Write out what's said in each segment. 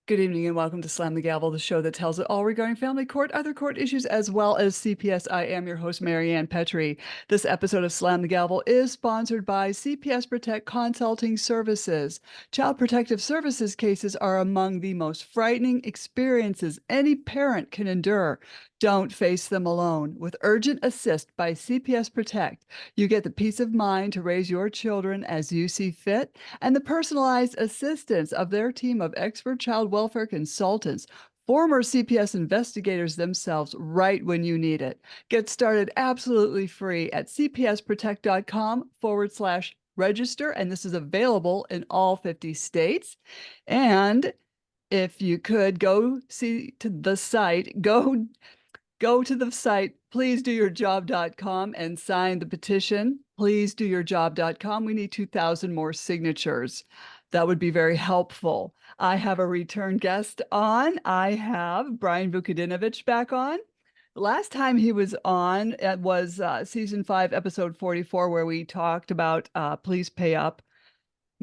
Good evening and welcome to Slam the Gavel, the show that tells it all regarding family court, other court issues, as well as CPS. I am your host, Marianne Petrie. This episode of Slam the Gavel is sponsored by CPS Protect Consulting Services. Child Protective Services cases are among the most frightening experiences any parent can endure. Don't face them alone. With Urgent Assist by CPS Protect, you get the peace of mind to raise your children as you see fit and the personalized assistance of their team of expert child welfare consultants, former CPS investigators themselves, right when you need it. Get started absolutely free at cpsprotect.com/register, and this is available in all 50 states. And if you could go to the site, pleasedoyourjob.com and sign the petition. Pleasedoyourjob.com. We need 2,000 more signatures. That would be very helpful. I have a return guest on. I have Brian Vukadinovich back on. The last time he was on, it was season 5, episode 44, where we talked about Please Pay Up,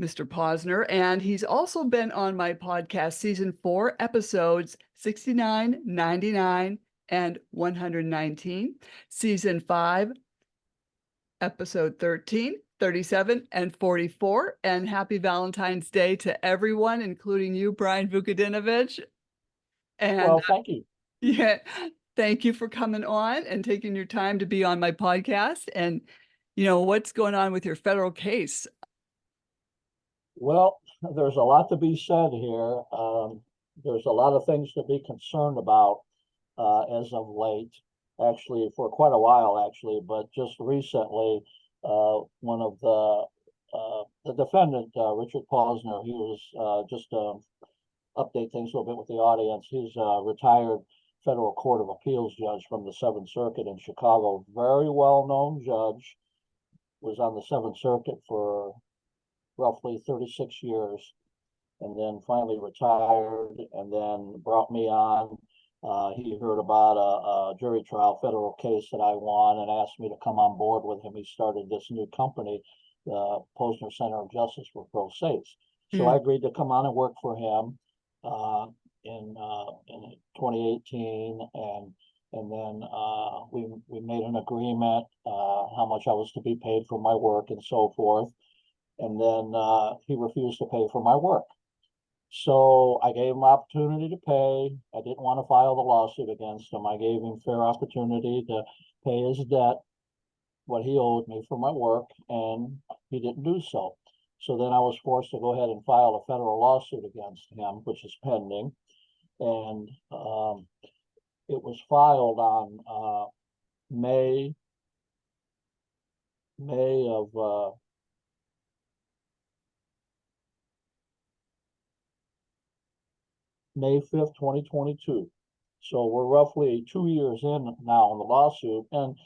Mr. Posner. And he's also been on my podcast, season 4, episodes 69, 99, and 119, season 5, episode 13, 37, and 44. And happy Valentine's Day to everyone, including you, Brian Vukadinovich. And well, thank you. Yeah, thank you for coming on and taking your time to be on my podcast. And, what's going on with your federal case? Well, there's a lot to be said here. There's a lot of things to be concerned about as of late, actually, for quite a while, actually, but just recently, one of the defendant, Richard Posner, he was just update things a little bit with the audience. He's a retired federal court of appeals judge from the Seventh Circuit in Chicago, very well-known judge, was on the Seventh Circuit for roughly 36 years, and then finally retired, and then brought me on. He heard about a jury trial federal case that I won and asked me to come on board with him. He started this new company, the Posner Center of Justice for Pro Se's. So I agreed to come on and work for him in 2018, and then we made an agreement how much I was to be paid for my work and so forth. And then he refused to pay for my work. So I gave him opportunity to pay. I didn't want to file the lawsuit against him. I gave him fair opportunity to pay his debt, what he owed me for my work, and he didn't do so. So then I was forced to go ahead and file a federal lawsuit against him, which is pending. And it was filed on May of May 5th, 2022. So we're roughly 2 years in now on the lawsuit. And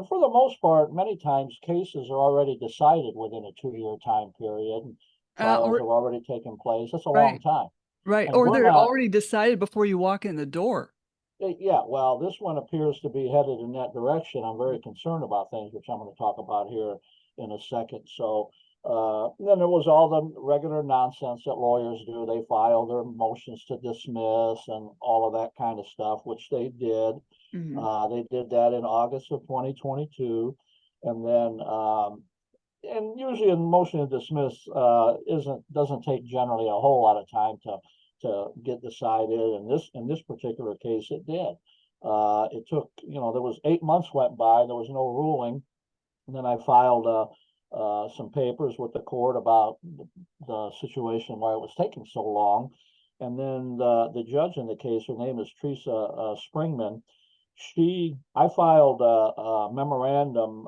for the most part, many times cases are already decided within a 2-year time period. And trials have already taken place. That's a long time. Right. And or they're already decided before you walk in the door. Yeah, well, this one appears to be headed in that direction. I'm very concerned about things, which I'm going to talk about here in a second. So then there was all the regular nonsense that lawyers do. They file their motions to dismiss and all of that kind of stuff, which they did. They did that in August of 2022. And then, and usually a motion to dismiss doesn't take generally a whole lot of time to get decided. And in this particular case, it did. It took, there was 8 months went by, there was no ruling. And then I filed some papers with the court about the situation why it was taking so long. And then the judge in the case, her name is Teresa Springman, I filed a memorandum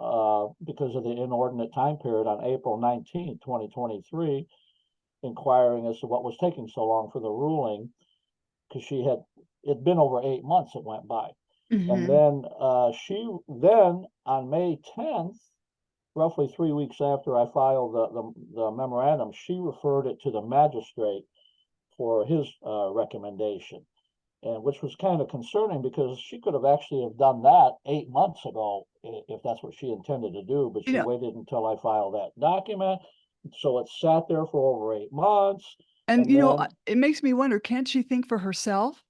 because of the inordinate time period on April 19, 2023, inquiring as to what was taking so long for the ruling, because it'd been over 8 months it went by. And then then on May 10th, roughly 3 weeks after I filed the memorandum, she referred it to the magistrate for his recommendation, and which was kind of concerning because she could have actually have done that 8 months ago if that's what she intended to do, but she waited until I filed that document. So it sat there for over 8 months. And, And then, it makes me wonder, can't she think for herself?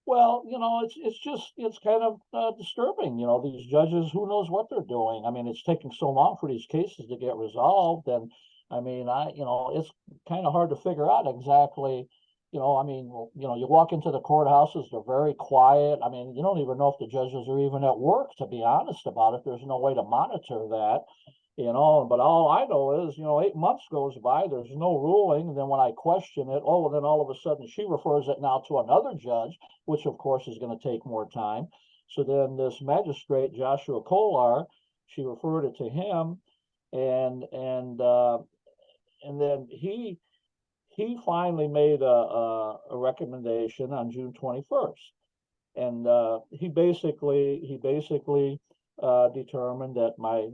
well, it's kind of disturbing. These judges, who knows what they're doing? I mean, it's taking so long for these cases to get resolved, and I mean, it's kind of hard to figure out exactly. I mean, you walk into the courthouses, they're very quiet. I mean, you don't even know if the judges are even at work, to be honest about it. There's no way to monitor that. But all I know is, 8 months goes by, there's no ruling. And then when I question it, oh, well, then all of a sudden she refers it now to another judge, which of course is going to take more time. So then this magistrate, Joshua Kolar, she referred it to him, and then he finally made a recommendation on June 21st. And he basically determined that my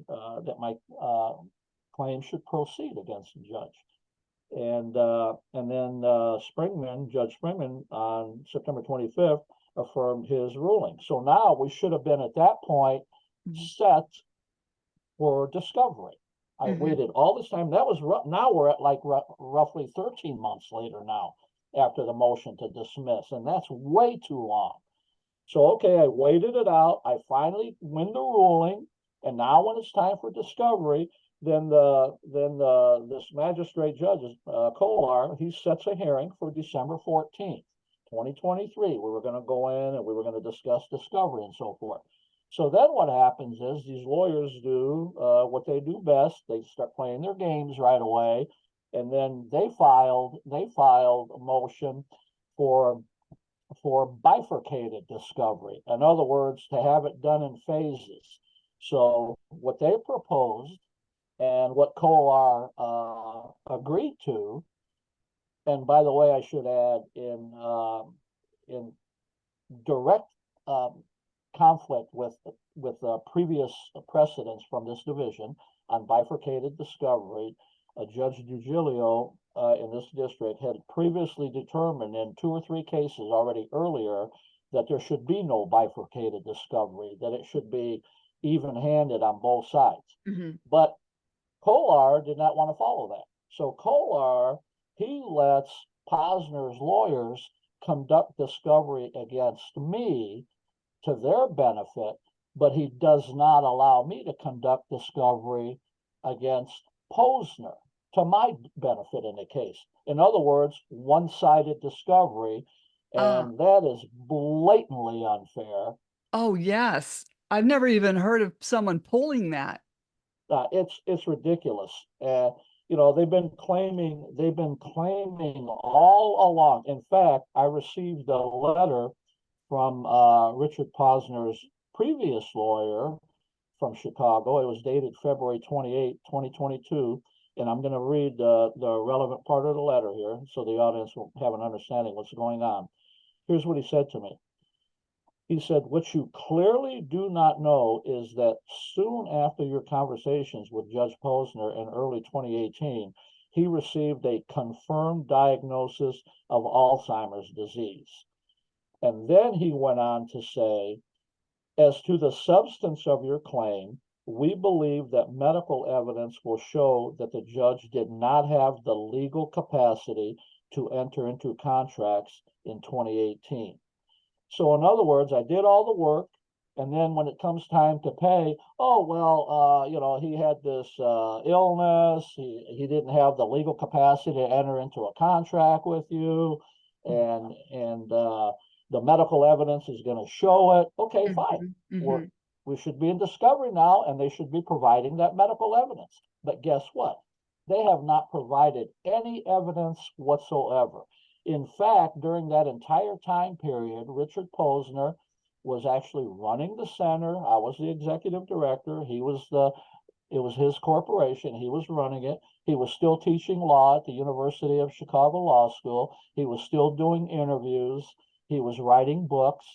claim should proceed against the judge. And then Judge Springman, on September 25th, affirmed his ruling. So now we should have been at that point set for discovery. I waited all this time. That was now we're at like roughly 13 months later now, after the motion to dismiss, and that's way too long. So, okay, I waited it out. I finally win the ruling, and now when it's time for discovery, then this magistrate judge, Kolar, he sets a hearing for December 14th, 2023. We were going to go in and we were going to discuss discovery and so forth. So then what happens is these lawyers do what they do best. They start playing their games right away, and then they filed a motion for bifurcated discovery. In other words, to have it done in phases. So what they proposed and what Kolar agreed to, and by the way, I should add, in direct conflict with previous precedents from this division on bifurcated discovery, Judge DiGilio in this district had previously determined in 2 or 3 cases already earlier that there should be no bifurcated discovery, that it should be even-handed on both sides. But Kolar did not want to follow that. So Kolar, he lets Posner's lawyers conduct discovery against me to their benefit, but he does not allow me to conduct discovery against Posner to my benefit in the case. In other words, one-sided discovery, and that is blatantly unfair. Oh, yes. I've never even heard of someone pulling that. It's ridiculous. They've been claiming all along. In fact, I received a letter from Richard Posner's previous lawyer from Chicago. It was dated February 28, 2022. And I'm going to read the relevant part of the letter here so the audience will have an understanding what's going on. Here's what he said to me. He said, "What you clearly do not know is that soon after your conversations with Judge Posner in early 2018, he received a confirmed diagnosis of Alzheimer's disease." And then he went on to say, "As to the substance of your claim, we believe that medical evidence will show that the judge did not have the legal capacity to enter into contracts in 2018. So in other words, I did all the work, and then when it comes time to pay, oh, well, he had this illness, he didn't have the legal capacity to enter into a contract with you, and the medical evidence is going to show it. Okay, fine. We should be in discovery now, and they should be providing that medical evidence. But guess what? They have not provided any evidence whatsoever. In fact, during that entire time period, Richard Posner was actually running the center. I was the executive director. It was his corporation. He was running it. He was still teaching law at the University of Chicago Law School. He was still doing interviews. He was writing books.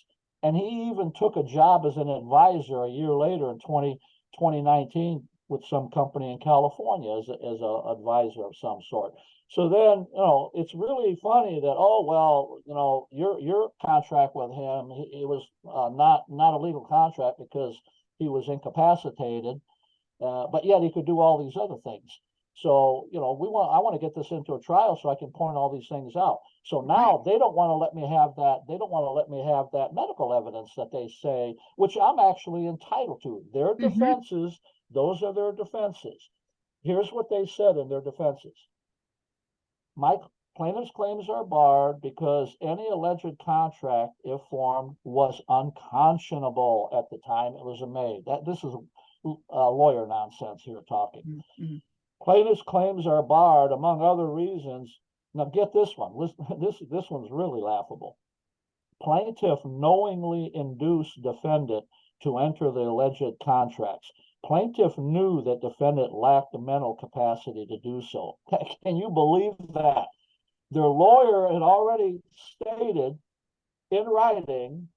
And he even took a job as an advisor a year later in 2019 with some company in California as an advisor of some sort. So then, it's really funny that, oh, well, your contract with him, it was not a legal contract because he was incapacitated, but yet he could do all these other things. So, I want to get this into a trial so I can point all these things out. So now they don't want to let me have that. They don't want to let me have that medical evidence that they say, which I'm actually entitled to. Their defenses, those are their defenses. Here's what they said in their defenses. My plaintiff's claims are barred because any alleged contract, if formed, was unconscionable at the time it was made. This is lawyer nonsense here talking. Plaintiff's claims are barred, among other reasons. Now get this one. Listen, this one's really laughable. Plaintiff knowingly induced defendant to enter the alleged contracts. Plaintiff knew that defendant lacked the mental capacity to do so. Can you believe that? Their lawyer had already stated in writing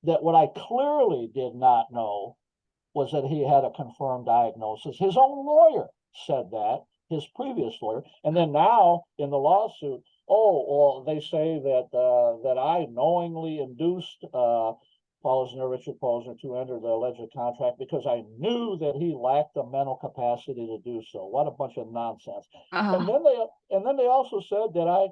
that what I clearly did not know was that he had a confirmed diagnosis. His own lawyer said that, his previous lawyer, and then now in the lawsuit, they say that I knowingly induced Richard Posner to enter the alleged contract because I knew that he lacked the mental capacity to do so. What a bunch of nonsense! And then they also said that I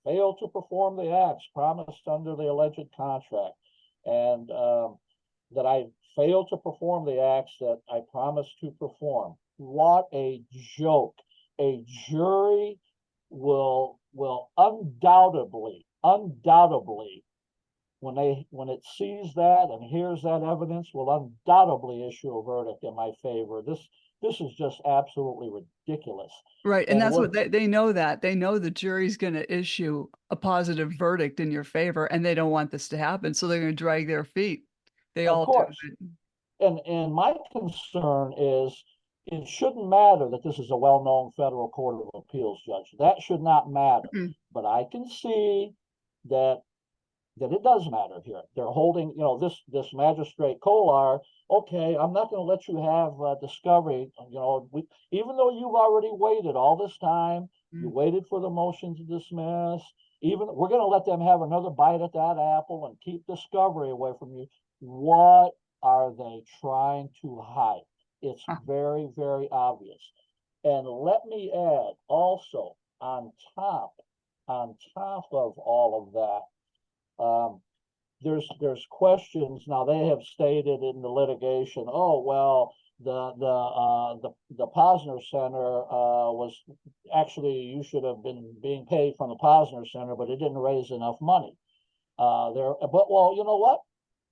failed to perform the acts promised under the alleged contract, and that I failed to perform the acts that I promised to perform. What a joke! A jury will undoubtedly, when it sees that and hears that evidence, will undoubtedly issue a verdict in my favor. This is just absolutely ridiculous. Right. And that's what they know, that they know the jury's going to issue a positive verdict in your favor, and they don't want this to happen. So they're going to drag their feet. They all do. And my concern is it shouldn't matter that this is a well-known federal court of appeals judge. That should not matter. But I can see that it does matter here. They're holding, this magistrate Kolar. Okay, I'm not going to let you have discovery. Even though you've already waited all this time, you waited for the motion to dismiss. Even we're going to let them have another bite at that apple and keep discovery away from you. What are they trying to hide? It's very, very obvious. And let me add also, on top of all of that, there's questions. Now they have stated in the litigation, the Posner Center was actually, you should have been being paid from the Posner Center, but it didn't raise enough money. You know what?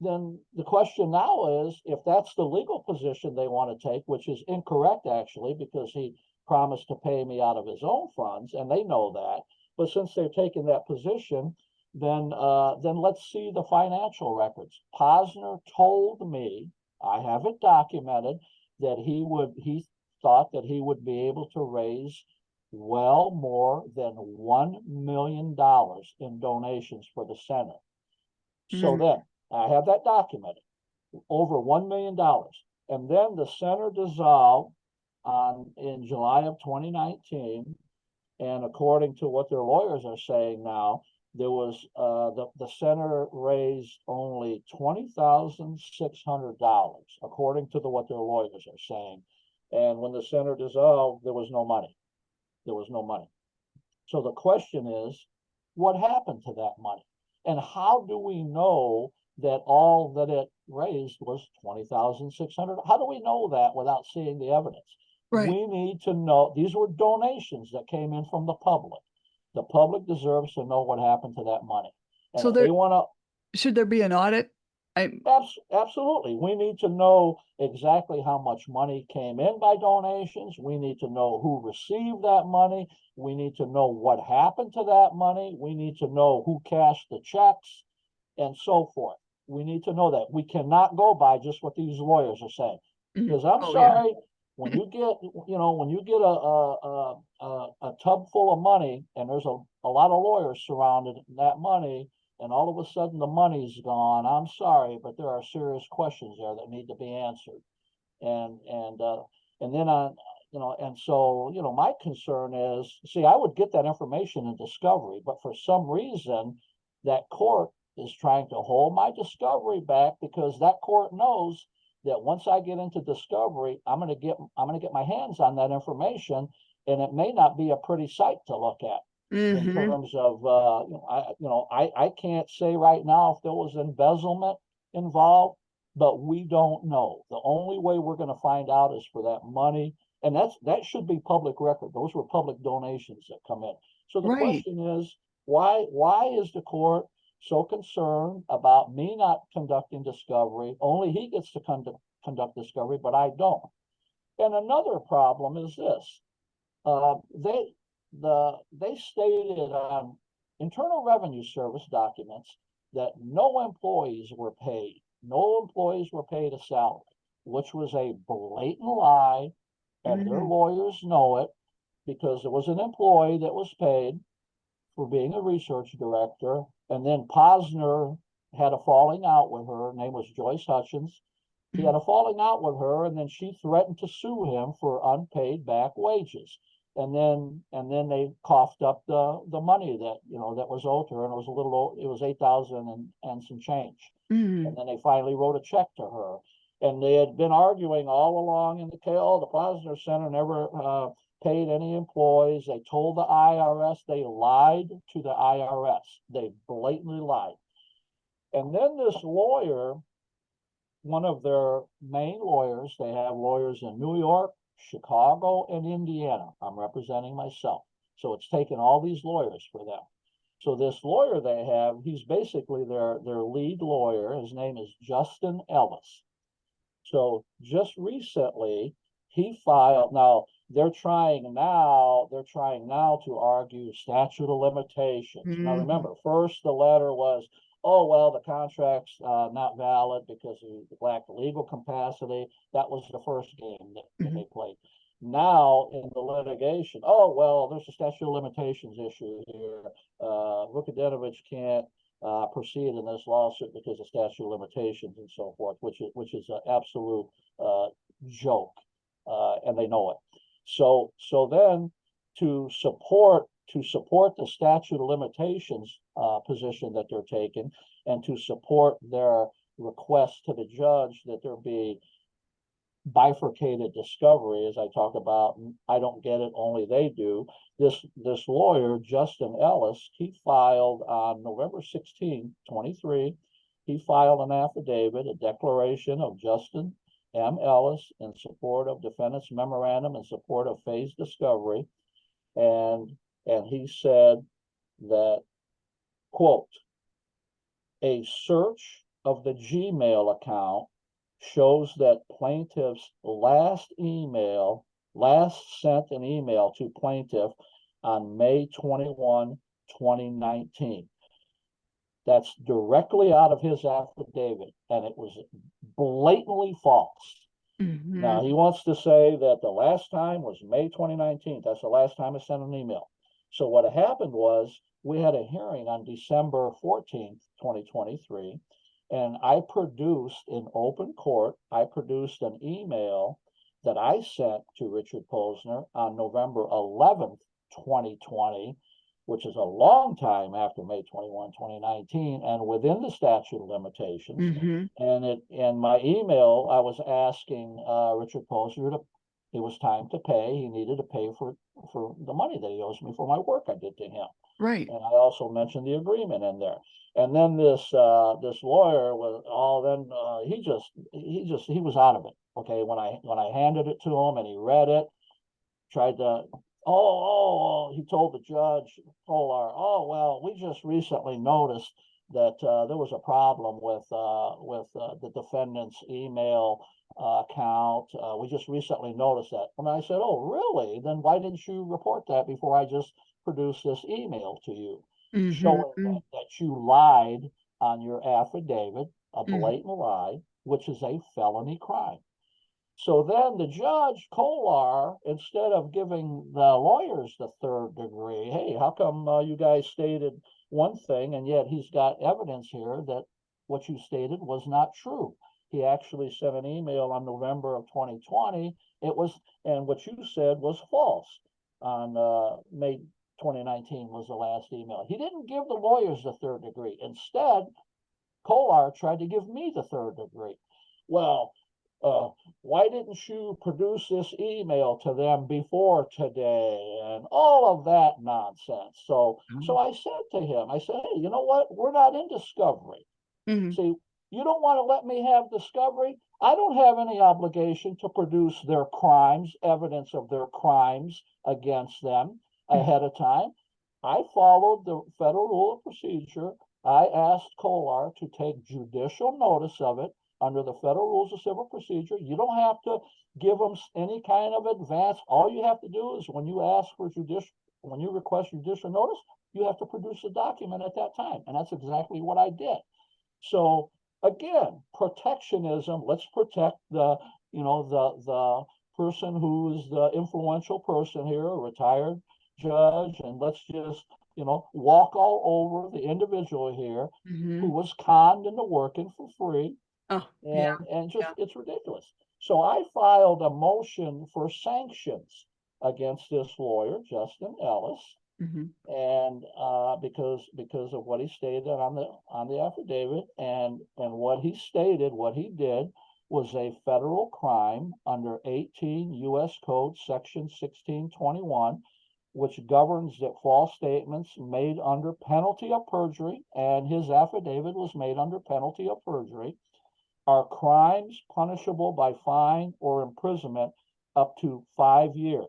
Then the question now is, if that's the legal position they want to take, which is incorrect actually, because he promised to pay me out of his own funds, and they know that. But since they're taking that position, then let's see the financial records. Posner told me, I have it documented, that he thought that he would be able to raise well more than $1 million in donations for the center. So then I have that documented, over $1 million. And then the center dissolved in July of 2019. And according to what their lawyers are saying now, there was the center raised only $20,600, according to what their lawyers are saying. And when the center dissolved, there was no money. So the question is, what happened to that money? And how do we know that all that it raised was $20,600? How do we know that without seeing the evidence? Right. We need to know. These were donations that came in from the public. The public deserves to know what happened to that money. And so they want to. Should there be an audit? Absolutely. We need to know exactly how much money came in by donations. We need to know who received that money. We need to know what happened to that money. We need to know who cashed the checks and so forth. We need to know that. We cannot go by just what these lawyers are saying. Because I'm sorry, when you get a tub full of money and there's a lot of lawyers surrounded that money, and all of a sudden the money's gone, I'm sorry, but there are serious questions there that need to be answered. And then my concern is, see, I would get that information in discovery, but for some reason that court is trying to hold my discovery back, because that court knows that once I get into discovery, I'm going to get my hands on that information, and it may not be a pretty sight to look at in terms of, I can't say right now if there was embezzlement involved, but we don't know. The only way we're going to find out is for that money, and that should be public record. Those were public donations that come in. So the Right. question is, why is the court so concerned about me not conducting discovery? Only he gets to conduct discovery, but I don't. And another problem is this: they stated on Internal Revenue Service documents that no employees were paid. No employees were paid a salary, which was a blatant lie, and their lawyers know it, because there was an employee that was paid for being a research director, and then Posner had a falling out with her. Her name was Joyce Hutchins. He had a falling out with her, and then she threatened to sue him for unpaid back wages. And then they coughed up the money that that was owed to her, and it was 8,000 and some change. And then they finally wrote a check to her. And they had been arguing all along in the KO. The Posner Center never paid any employees. They told the IRS. They lied to the IRS. They blatantly lied. And then this lawyer, one of their main lawyers, they have lawyers in New York, Chicago, and Indiana. I'm representing myself. So it's taken all these lawyers for them. So this lawyer they have, he's basically their lead lawyer. His name is Justin Ellis. So just recently he filed, now they're trying now to argue statute of limitations. Now remember, first the letter was, oh, well, the contract's not valid because he lacked legal capacity. That was the first game that they played. Now in the litigation, oh, well, there's a statute of limitations issue here. Vukadinovich can't proceed in this lawsuit because of statute of limitations and so forth, which is an absolute joke, and they know it. So then to support the statute of limitations position that they're taking, and to support their request to the judge that there be bifurcated discovery, as I talk about, I don't get it, only they do. This lawyer, Justin Ellis, he filed on November 16, 23, he filed an affidavit, a declaration of Justin M. Ellis in support of defendant's memorandum in support of phased discovery. And he said that, quote, a search of the Gmail account shows that plaintiff's last sent an email to plaintiff on May 21, 2019. That's directly out of his affidavit, and it was blatantly false. Now, he wants to say that the last time was May 2019. That's the last time I sent an email. So what happened was we had a hearing on December 14th, 2023, and I produced in open court, I produced an email that I sent to Richard Posner on November 11th, 2020, which is a long time after May 21, 2019, and within the statute of limitations. And in my email, I was asking Richard Posner it was time to pay. He needed to pay for the money that he owes me for my work I did to him. Right. And I also mentioned the agreement in there. And then this lawyer was he was out of it. Okay, when I handed it to him and he read it, tried to he told the judge, Kolar, oh well, we just recently noticed that there was a problem with the defendant's email account. We just recently noticed that. And I said, oh really? Then why didn't you report that before I just produced this email to you, showing that you lied on your affidavit, a blatant lie, which is a felony crime. So then the judge, Kolar, instead of giving the lawyers the third degree, hey, how come you guys stated one thing and yet he's got evidence here that what you stated was not true? He actually sent an email on November of 2020. And what you said was false. On May 2019 was the last email. He didn't give the lawyers the third degree. Instead, Kolar tried to give me the third degree. Well, why didn't you produce this email to them before today? And all of that nonsense. So I said to him, I said, hey, you know what? We're not in discovery. Mm-hmm. See, you don't want to let me have discovery. I don't have any obligation to produce their crimes, evidence of their crimes against them ahead of time. I followed the federal rule of procedure. I asked Kolar to take judicial notice of it under the federal rules of civil procedure. You don't have to give them any kind of advance. All you have to do is when you request judicial notice, you have to produce a document at that time. And that's exactly what I did. So again, protectionism, let's protect the person who is the influential person here, a retired judge, and let's just, walk all over the individual here who was conned into working for free. Oh, And just, it's ridiculous. So I filed a motion for sanctions against this lawyer, Justin Ellis, and because of what he stated on the affidavit, and what he did was a federal crime under 18 U.S. Code Section 1621, which governs that false statements made under penalty of perjury, and his affidavit was made under penalty of perjury, are crimes punishable by fine or imprisonment up to 5 years.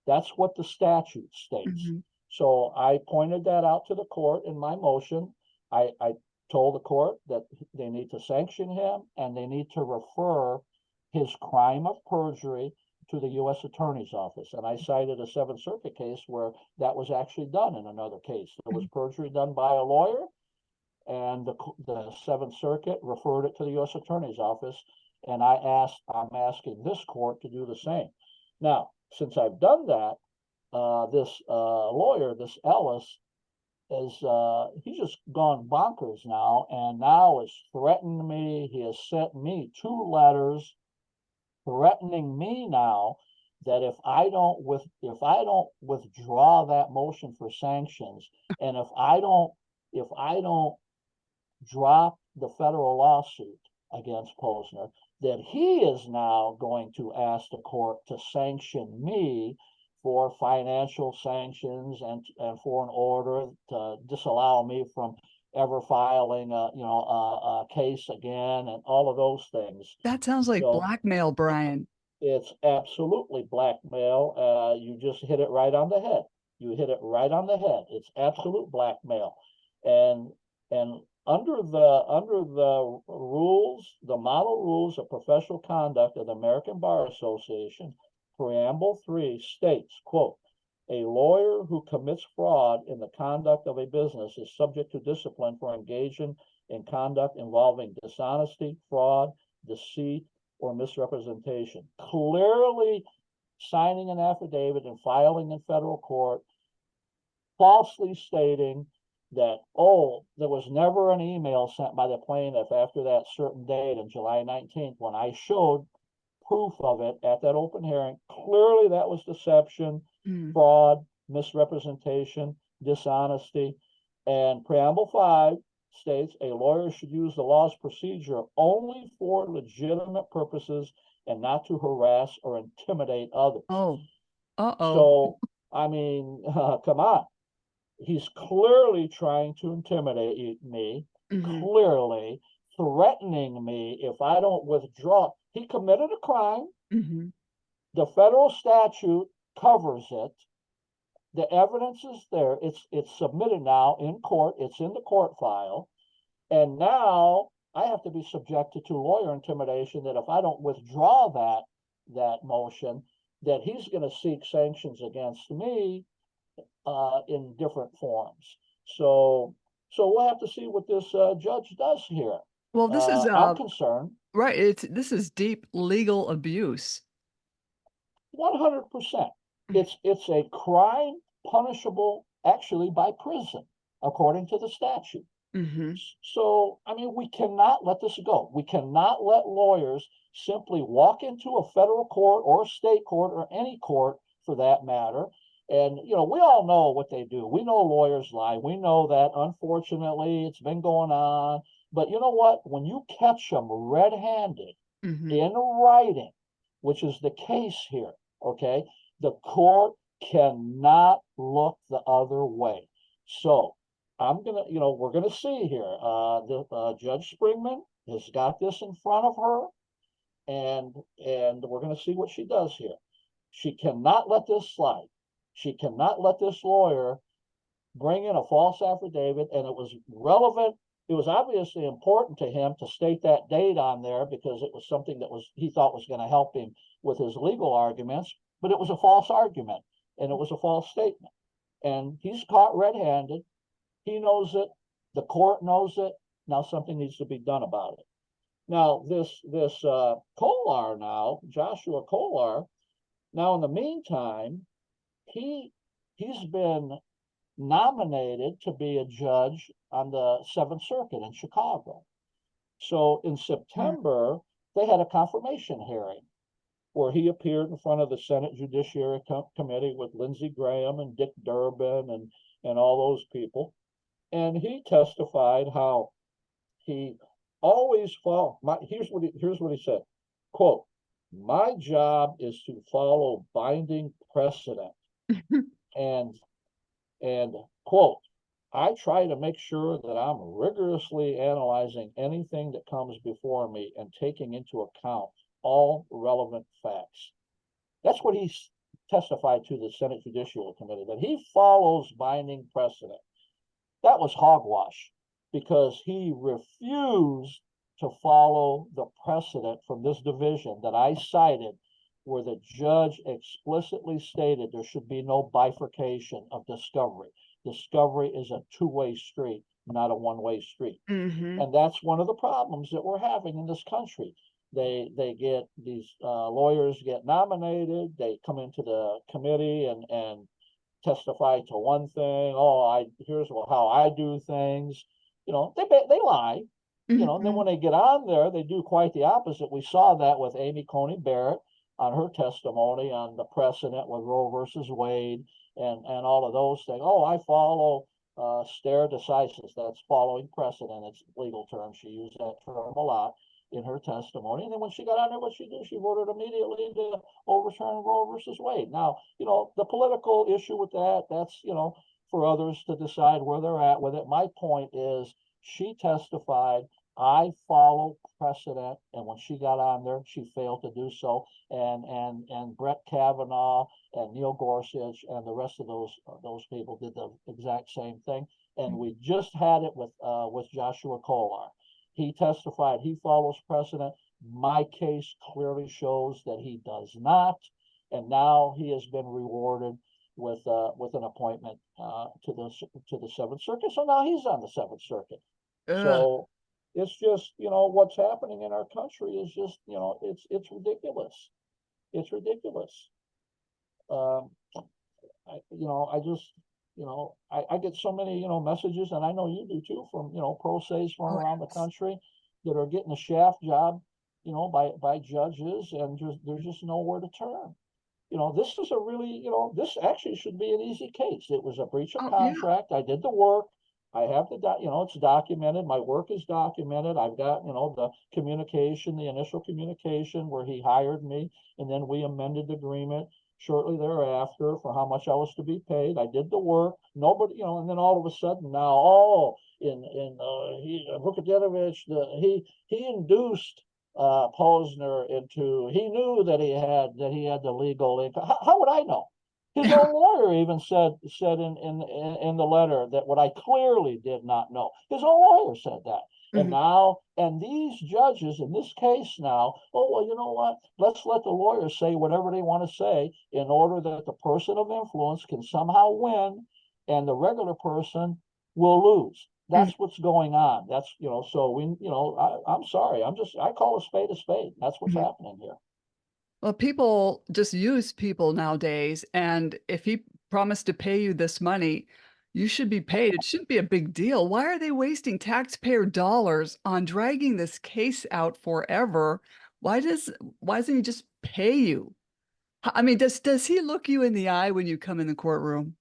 That's what the statute states. So I pointed that out to the court in my motion. I told the court that they need to sanction him and they need to refer his crime of perjury to the U.S. Attorney's Office. And I cited a Seventh Circuit case where that was actually done in another case. There was perjury done by a lawyer, and the Seventh Circuit referred it to the U.S. Attorney's Office. And I'm asking this court to do the same. Now, since I've done that, this lawyer, this Ellis, he's just gone bonkers now, and now is threatening me. He has sent me 2 letters threatening me now that if I don't withdraw that motion for sanctions, and if I don't drop the federal lawsuit against Posner, that he is now going to ask the court to sanction me for financial sanctions and for an order to disallow me from ever filing a case again, and all of those things. That sounds like blackmail, Brian. It's absolutely blackmail. You just hit it right on the head. You hit it right on the head. It's absolute blackmail. And under the rules, the model rules of professional conduct of the American Bar Association, Preamble 3 states, quote, a lawyer who commits fraud in the conduct of a business is subject to discipline for engaging in conduct involving dishonesty, fraud, deceit, or misrepresentation. Clearly signing an affidavit and filing in federal court, falsely stating that, there was never an email sent by the plaintiff after that certain date on July 19th, when I showed proof of it at that open hearing. Clearly that was deception, fraud, misrepresentation, dishonesty. And Preamble 5 states a lawyer should use the law's procedure only for legitimate purposes and not to harass or intimidate others. So, I mean, come on. He's clearly trying to intimidate me, clearly threatening me if I don't withdraw. He committed a crime. The federal statute covers it. The evidence is there. It's submitted now in court. It's in the court file. And now I have to be subjected to lawyer intimidation that if I don't withdraw that motion, that he's going to seek sanctions against me in different forms. So we'll have to see what this judge does here. Well, this is I'm concerned. Right. This is deep legal abuse. 100%. It's a crime punishable actually by prison, according to the statute. So, I mean, we cannot let this go. We cannot let lawyers simply walk into a federal court or a state court or any court for that matter. And, we all know what they do. We know lawyers lie. We know that, unfortunately, it's been going on. But you know what? When you catch them red-handed Mhm. in writing, which is the case here, okay, the court cannot look the other way. So I'm gonna, we're gonna see here. Judge Springman has got this in front of her, and we're gonna see what she does here. She cannot let this slide. She cannot let this lawyer bring in a false affidavit, and it was relevant. It was obviously important to him to state that date on there because it was something that he thought was going to help him with his legal arguments, but it was a false argument and it was a false statement. And he's caught red-handed. He knows it. The court knows it. Now something needs to be done about it. Now this Kolar now, Joshua Kolar, now in the meantime, he's been nominated to be a judge on the Seventh Circuit in Chicago. So in September, they had a confirmation hearing where he appeared in front of the Senate Judiciary Committee with Lindsey Graham and Dick Durbin and all those people. And he testified how he always here's what he said, quote, "My job is to follow binding precedent." and And quote, "I try to make sure that I'm rigorously analyzing anything that comes before me and taking into account all relevant facts." That's what he testified to the Senate Judicial Committee, that he follows binding precedent. That was hogwash because he refused to follow the precedent from this division that I cited, where the judge explicitly stated there should be no bifurcation of discovery. Discovery is a two-way street, not a one-way street. Mm-hmm. And that's one of the problems that we're having in this country. They get these lawyers get nominated, they come into the committee and testify to one thing. Oh, here's how I do things. They lie. And then when they get on there, they do quite the opposite. We saw that with Amy Coney Barrett on her testimony on the precedent with Roe versus Wade and all of those things. Oh, I follow stare decisis. That's following precedent. It's legal term. She used that term a lot in her testimony. And then when she got on there, what she did, she voted immediately to overturn Roe versus Wade. Now, the political issue with that's, for others to decide where they're at with it. My point is she testified, "I follow precedent," and when she got on there, she failed to do so. And Brett Kavanaugh and Neil Gorsuch and the rest of those people did the exact same thing. And we just had it with Joshua Kolar. He testified he follows precedent. My case clearly shows that he does not, and now he has been rewarded with an appointment to the Seventh Circuit. So now he's on the Seventh Circuit. So it's just what's happening in our country is just it's ridiculous. It's ridiculous. I just I get so many messages, and I know you do too, from pro se's from around the country that are getting a shaft job by judges, and there's just nowhere to turn. This is a really this actually should be an easy case. It was a breach of contract. I did the work. I have it's documented. My work is documented. I've got the communication, the initial communication where he hired me, and then we amended the agreement shortly thereafter for how much I was to be paid. I did the work. Nobody, and then all of a sudden now, Vukadinovich, he induced Posner into. He knew that he had the legal income. How would I know? His own lawyer even said in the letter that what I clearly did not know. His own lawyer said that. And now, these judges in this case now, oh, well, you know what? Let's let the lawyers say whatever they want to say in order that the person of influence can somehow win and the regular person will lose. That's what's going on. That's, so I'm sorry. I call a spade a spade. That's what's happening here. Well, people just use people nowadays. And if he promised to pay you this money, you should be paid. It shouldn't be a big deal. Why are they wasting taxpayer dollars on dragging this case out forever? Why doesn't he just pay you? I mean, does he look you in the eye when you come in the courtroom?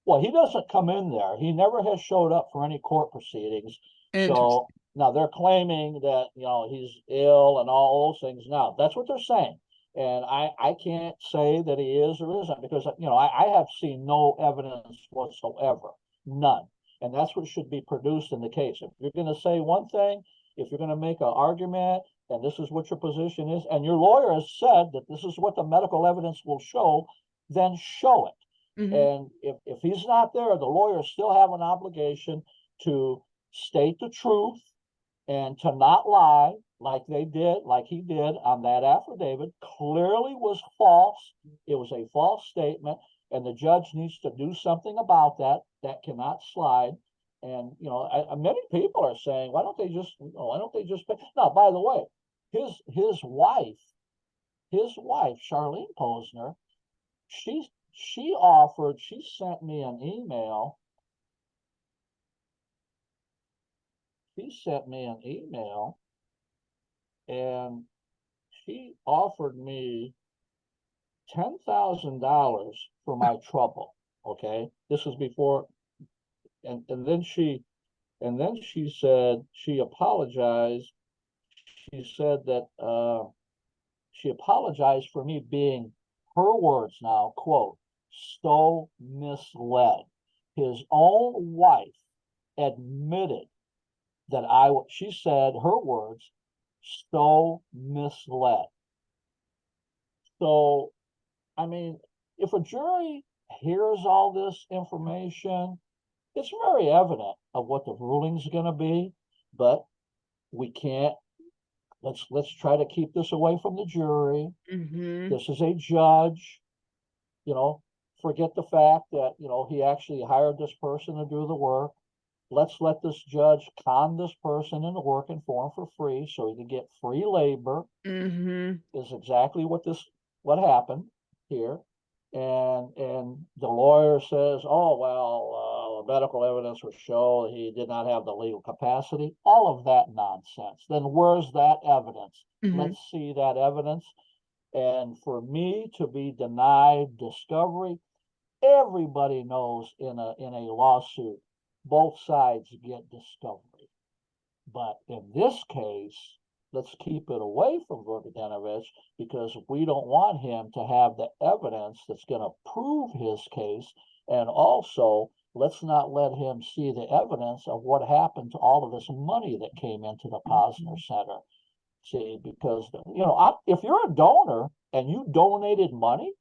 Well, he doesn't come in there. He never has showed up for any court proceedings. Interesting. So Now they're claiming that, he's ill and all those things. Now that's what they're saying. And I can't say that he is or isn't, because, I have seen no evidence whatsoever, none. And that's what should be produced in the case. If you're going to say one thing, if you're going to make an argument, and this is what your position is, and your lawyer has said that this is what the medical evidence will show, then show it. Mhm. And if he's not there, the lawyers still have an obligation to state the truth and to not lie like he did on that affidavit. Clearly was false. It was a false statement, and the judge needs to do something about that. That cannot slide. And many people are saying, why don't they just pay? Now, by the way, his wife, Charlene Posner, she sent me an email. She sent me an email, and she offered me $10,000 for my trouble. Okay, this was before, and then she said she apologized. She said that she apologized for me being, her words now, quote, so misled. His own wife admitted that she said, her words, so misled. So, I mean, if a jury hears all this information, it's very evident of what the ruling's going to be, but we can't. Let's try to keep this away from the jury. Mhm. This is a judge. Forget the fact that he actually hired this person to do the work. Let's let this judge con this person into working for him for free, so he can get free labor. Mhm. Is exactly what happened here. And the lawyer says, oh, well, medical evidence would show he did not have the legal capacity. All of that nonsense. Then where's that evidence? Mhm. Let's see that evidence. And for me to be denied discovery, everybody knows in a lawsuit, both sides get discovery. But in this case, let's keep it away from Vukadinovich, because we don't want him to have the evidence that's going to prove his case. And also, let's not let him see the evidence of what happened to all of this money that came into the Posner Center. See, because, if you're a donor and you donated money,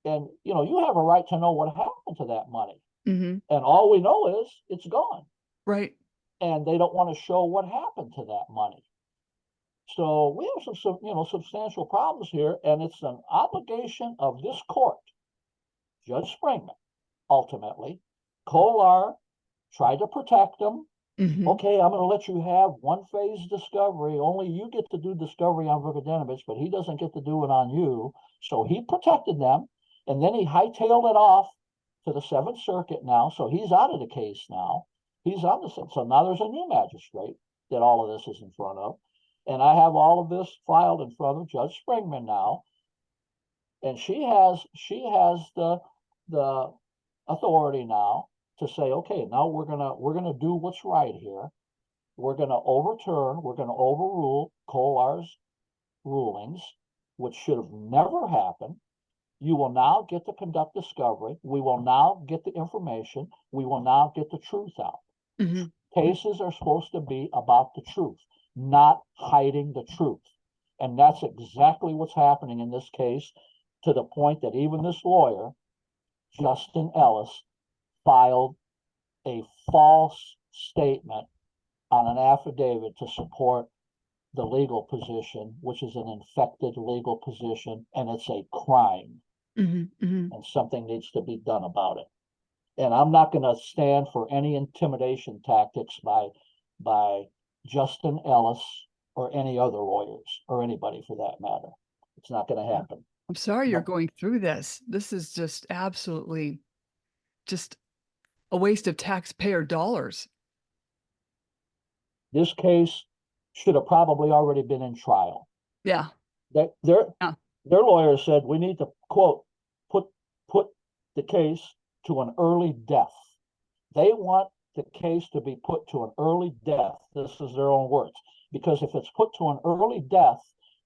and, you have a right to know what happened to that money. Mhm. And all we know is it's gone. Right. And they don't want to show what happened to that money. So we have some substantial problems here, and it's an obligation of this court, Judge Springman, ultimately. Kolar tried to protect them. Mhm. Okay, I'm going to let you have one phase discovery. Only you get to do discovery on Vukadinovich, but he doesn't get to do it on you. So he protected them, and then he hightailed it off to the Seventh Circuit now. So he's out of the case now. He's on the so now there's a new magistrate that all of this is in front of, and I have all of this filed in front of Judge Springman now, and she has the authority now to say, okay, now we're gonna do what's right here. We're gonna overrule Kolar's rulings, which should have never happened. You will now get to conduct discovery. We will now get the information. We will now get the truth out. Mhm. Cases are supposed to be about the truth, not hiding the truth. And that's exactly what's happening in this case, to the point that even this lawyer, Justin Ellis, filed a false statement on an affidavit to support the legal position, which is an infected legal position, and it's a crime, Mhm. Mhm. and something needs to be done about it. And I'm not going to stand for any intimidation tactics by Justin Ellis or any other lawyers or anybody for that matter. It's not going to happen. I'm sorry you're No. going through this. This is just absolutely just a waste of taxpayer dollars. This case should have probably already been in trial. Yeah. Their Yeah. their lawyer said we need to, quote, put the case to an early death. They want the case to be put to an early death. This is their own words. Because if it's put to an early death,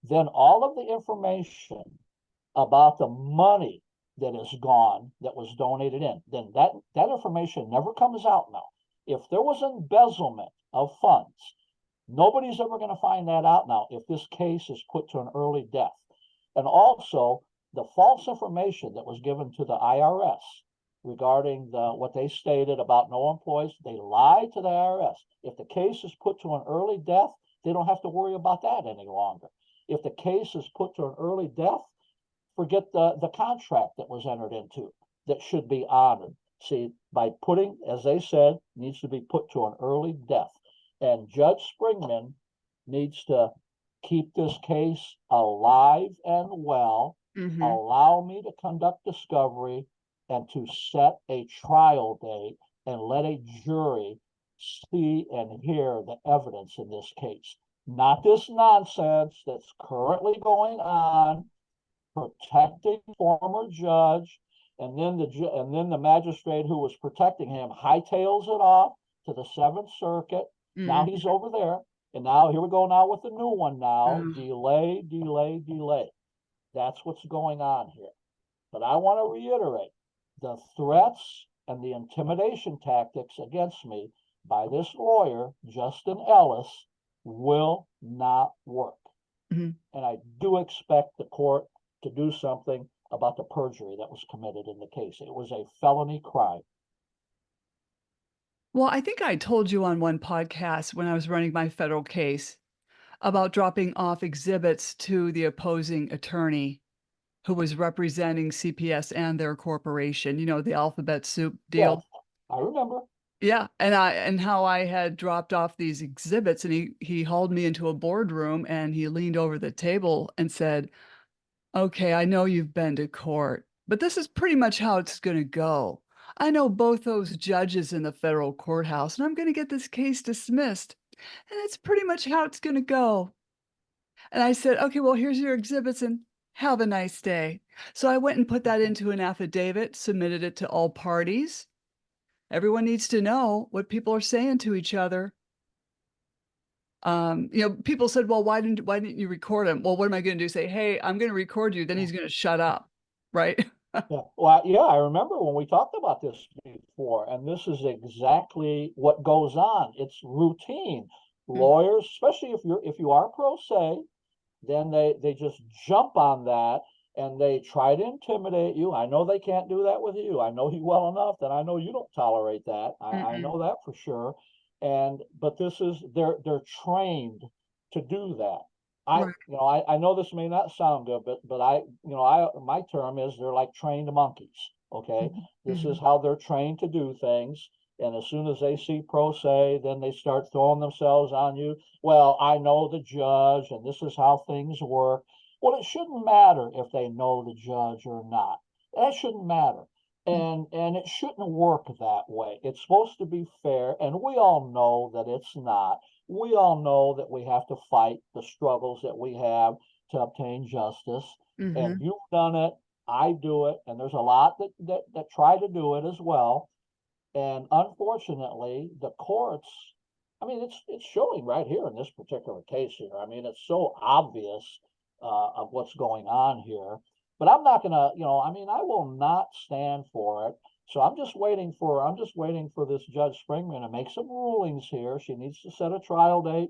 then all of the information about the money that is gone, that was donated in, then that information never comes out now. If there was embezzlement of funds, nobody's ever going to find that out now if this case is put to an early death. And also, the false information that was given to the IRS regarding what they stated about no employees, they lied to the IRS. If the case is put to an early death, they don't have to worry about that any longer. If the case is put to an early death, forget the contract that was entered into that should be honored. See, by putting, as they said, needs to be put to an early death. And Judge Springman needs to keep this case alive and well, allow me to conduct discovery, and to set a trial date and let a jury see and hear the evidence in this case. Not this nonsense that's currently going on, protecting former judge, and then the magistrate who was protecting him hightails it off to the Seventh Circuit. Now he's over there, and now here we go now with the new one now. Delay, delay, delay. That's what's going on here. But I want to reiterate, the threats and the intimidation tactics against me by this lawyer, Justin Ellis, will not work. And I do expect the court to do something about the perjury that was committed in the case. It was a felony crime. Well, I think I told you on one podcast when I was running my federal case about dropping off exhibits to the opposing attorney who was representing CPS and their corporation, you know, the alphabet soup deal. Yeah, I remember. Yeah, and how I had dropped off these exhibits, and he hauled me into a boardroom and he leaned over the table and said, "Okay, I know you've been to court, but this is pretty much how it's going to go. I know both those judges in the federal courthouse, and I'm going to get this case dismissed. And it's pretty much how it's going to go." And I said, "Okay, well, here's your exhibits and have a nice day." So I went and put that into an affidavit, submitted it to all parties. Everyone needs to know what people are saying to each other. People said, "Well, why didn't you record him?" Well, what am I going to do? Say, "Hey, I'm going to record you." Then he's going to shut up, right? Yeah, well, yeah, I remember when we talked about this before, and this is exactly what goes on. It's routine. Lawyers, especially if you are pro se, then they just jump on that and they try to intimidate you. I know they can't do that with you. I know you well enough that I know you don't tolerate that. I know that for sure. But this is they're trained to do that. I know this may not sound good, but my term is they're like trained monkeys. Okay, this is how they're trained to do things. And as soon as they see pro se, then they start throwing themselves on you. Well, I know the judge, and this is how things work. Well, it shouldn't matter if they know the judge or not. That shouldn't matter. And it shouldn't work that way. It's supposed to be fair, and we all know that it's not. We all know that we have to fight the struggles that we have to obtain justice. And you've done it, I do it, and there's a lot that try to do it as well. And unfortunately, the courts, I mean, it's showing right here in this particular case here. I mean, it's so obvious of what's going on here. But I'm not gonna, I will not stand for it. So I'm just waiting for this Judge Springman to make some rulings here. She needs to set a trial date.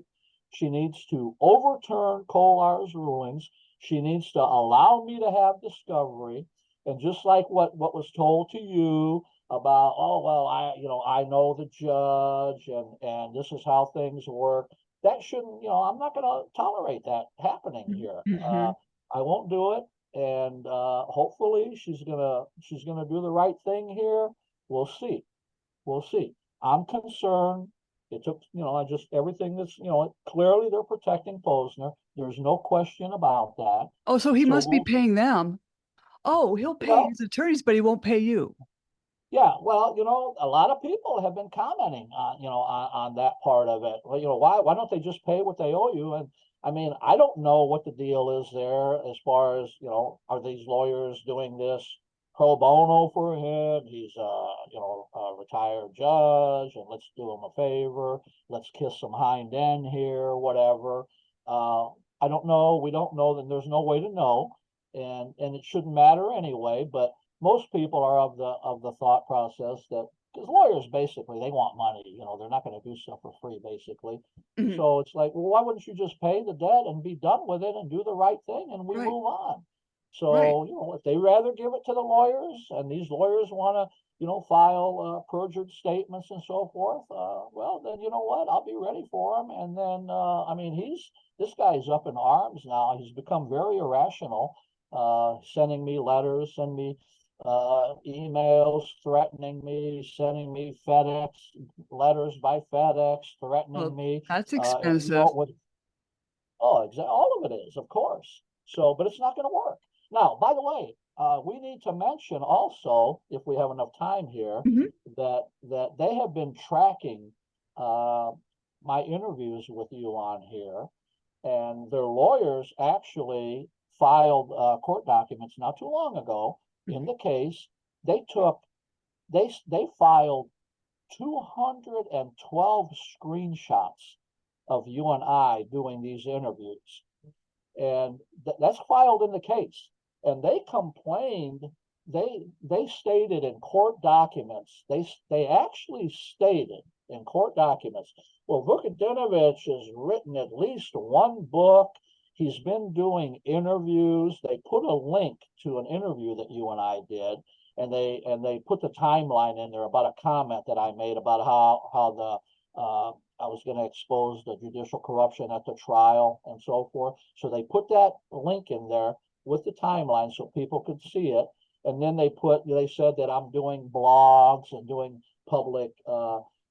She needs to overturn Kolar's rulings. She needs to allow me to have discovery. And just like what was told to you about, oh, well, I know the judge and this is how things work. That shouldn't, I'm not going to tolerate that happening here. I won't do it. And hopefully she's gonna do the right thing here. We'll see. We'll see. I'm concerned. It took, everything that's, clearly they're protecting Posner. There's no question about that. Oh, so he must be paying them. Oh, he'll pay his attorneys, but he won't pay you. Yeah, well, a lot of people have been commenting on that part of it. Well, why don't they just pay what they owe you? And I mean, I don't know what the deal is there as far as, are these lawyers doing this pro bono for him. He's a retired judge, and let's do him a favor. Let's kiss some hind end here, whatever. I don't know. We don't know. Then there's no way to know, and it shouldn't matter anyway. But most people are of the thought process that, because lawyers basically, they want money. They're not going to do stuff for free, basically. Mhm. So it's like, well, why wouldn't you just pay the debt and be done with it and do the right thing, and we Right. move on? Right. So, if they rather give it to the lawyers, and these lawyers want to, file perjured statements and so forth, well, then you know what? I'll be ready for him. And then, I mean, this guy's up in arms now. He's become very irrational, sending me letters, sending me emails threatening me, sending me FedEx letters by FedEx threatening Well, me. that's And expensive. all of it is, of course. So, but it's not going to work. Now, by the way, we need to mention also, if we have enough time here, Mhm. that they have been tracking my interviews with you on here, and their lawyers actually filed court documents not too long ago in the case. They took they filed 212 screenshots of you and I doing these interviews, and that's filed in the case. And they complained. They stated in court documents. They actually stated in court documents. Well, Vukadinovich has written at least one book. He's been doing interviews. They put a link to an interview that you and I did, and they put the timeline in there about a comment that I made about how the I was going to expose the judicial corruption at the trial and so forth. So they put that link in there with the timeline so people could see it. And then they said that I'm doing blogs and doing public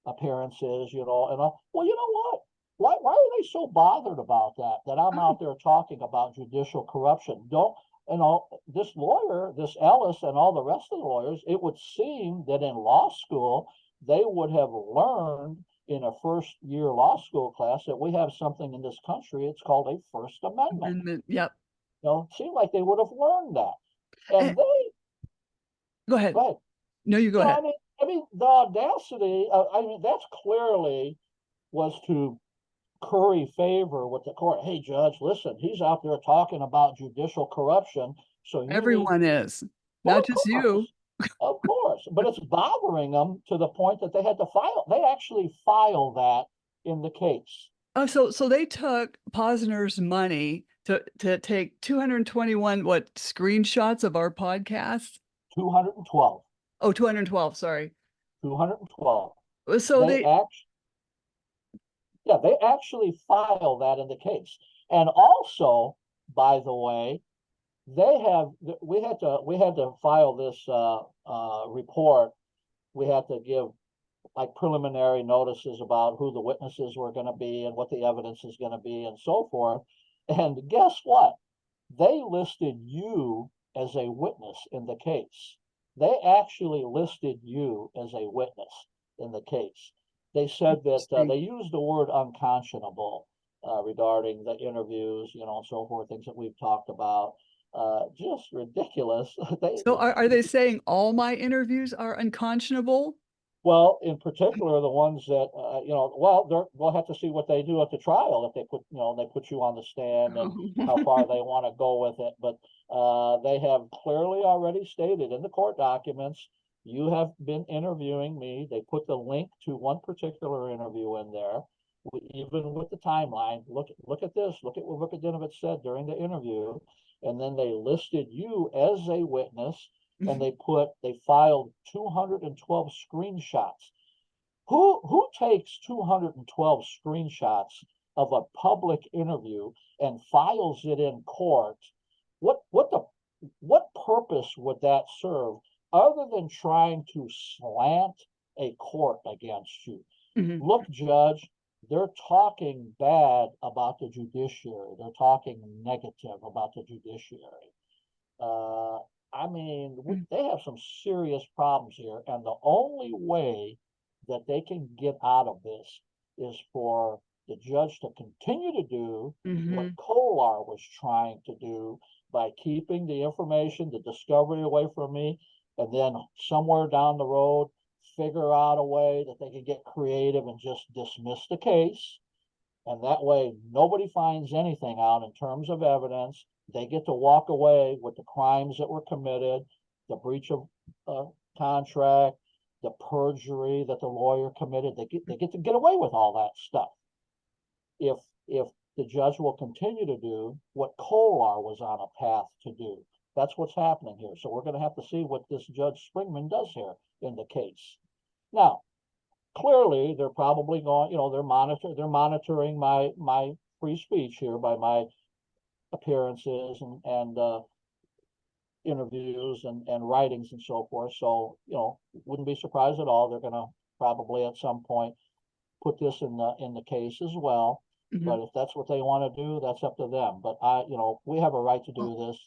appearances, and well, you know what? Why are they so bothered about that I'm out there talking about judicial corruption? Don't, this lawyer, this Ellis, and all the rest of the lawyers, it would seem that in law school, they would have learned in a first year law school class that we have something in this country. It's called a First Amendment. Amendment. Yep. It seemed like they would have learned that. Eh, And they, Go ahead. go ahead. No, you go No, ahead. I mean, the audacity, that's clearly was to curry favor with the court. Hey, judge, listen, he's out there talking about judicial corruption. So you need, Everyone is, well, not just you. of course, but it's bothering them to the point that they had to they actually file that in the case. Oh, so they took Posner's money to take 221 screenshots of our podcast? 212. Oh, 212, sorry. 212. So They actually, yeah, they actually file that in the case. And also, by the way, we had to file this report. We had to give like preliminary notices about who the witnesses were going to be and what the evidence is going to be and so forth. And guess what? They listed you as a witness in the case. They actually listed you as a witness in the case. They said that they used the word unconscionable regarding the interviews, and so forth, things that we've talked about. Just ridiculous. So are they saying all my interviews are unconscionable? Well, in particular, the ones that well, we'll have to see what they do at the trial if they put you on the stand and how far they want to go with it. But they have clearly already stated in the court documents, you have been interviewing me. They put the link to one particular interview in there, even with the timeline. Look at this. Look at what Vukadinovich said during the interview, and then they listed you as a witness, and they filed 212 screenshots. Who takes 212 screenshots of a public interview and files it in court? What purpose would that serve other than trying to slant a court against you? Mhm. Look, judge, they're talking bad about the judiciary. They're talking negative about the judiciary. I mean, they have some serious problems here, and the only way that they can get out of this is for the judge to continue to do what Mhm. Kolar was trying to do by keeping the information, the discovery away from me, and then somewhere down the road, figure out a way that they can get creative and just dismiss the case. And that way, nobody finds anything out in terms of evidence. They get to walk away with the crimes that were committed, the breach of contract, the perjury that the lawyer committed. They get to get away with all that stuff. If the judge will continue to do what Kolar was on a path to do. That's what's happening here. So we're going to have to see what this Judge Springman does here in the case. Now, clearly, they're probably going, they're monitoring my free speech here by my appearances and interviews and writings and so forth. So, wouldn't be surprised at all. They're going to probably at some point put this in the case as well. Mm-hmm. But if that's what they want to do, that's up to them. But we have a right to do this,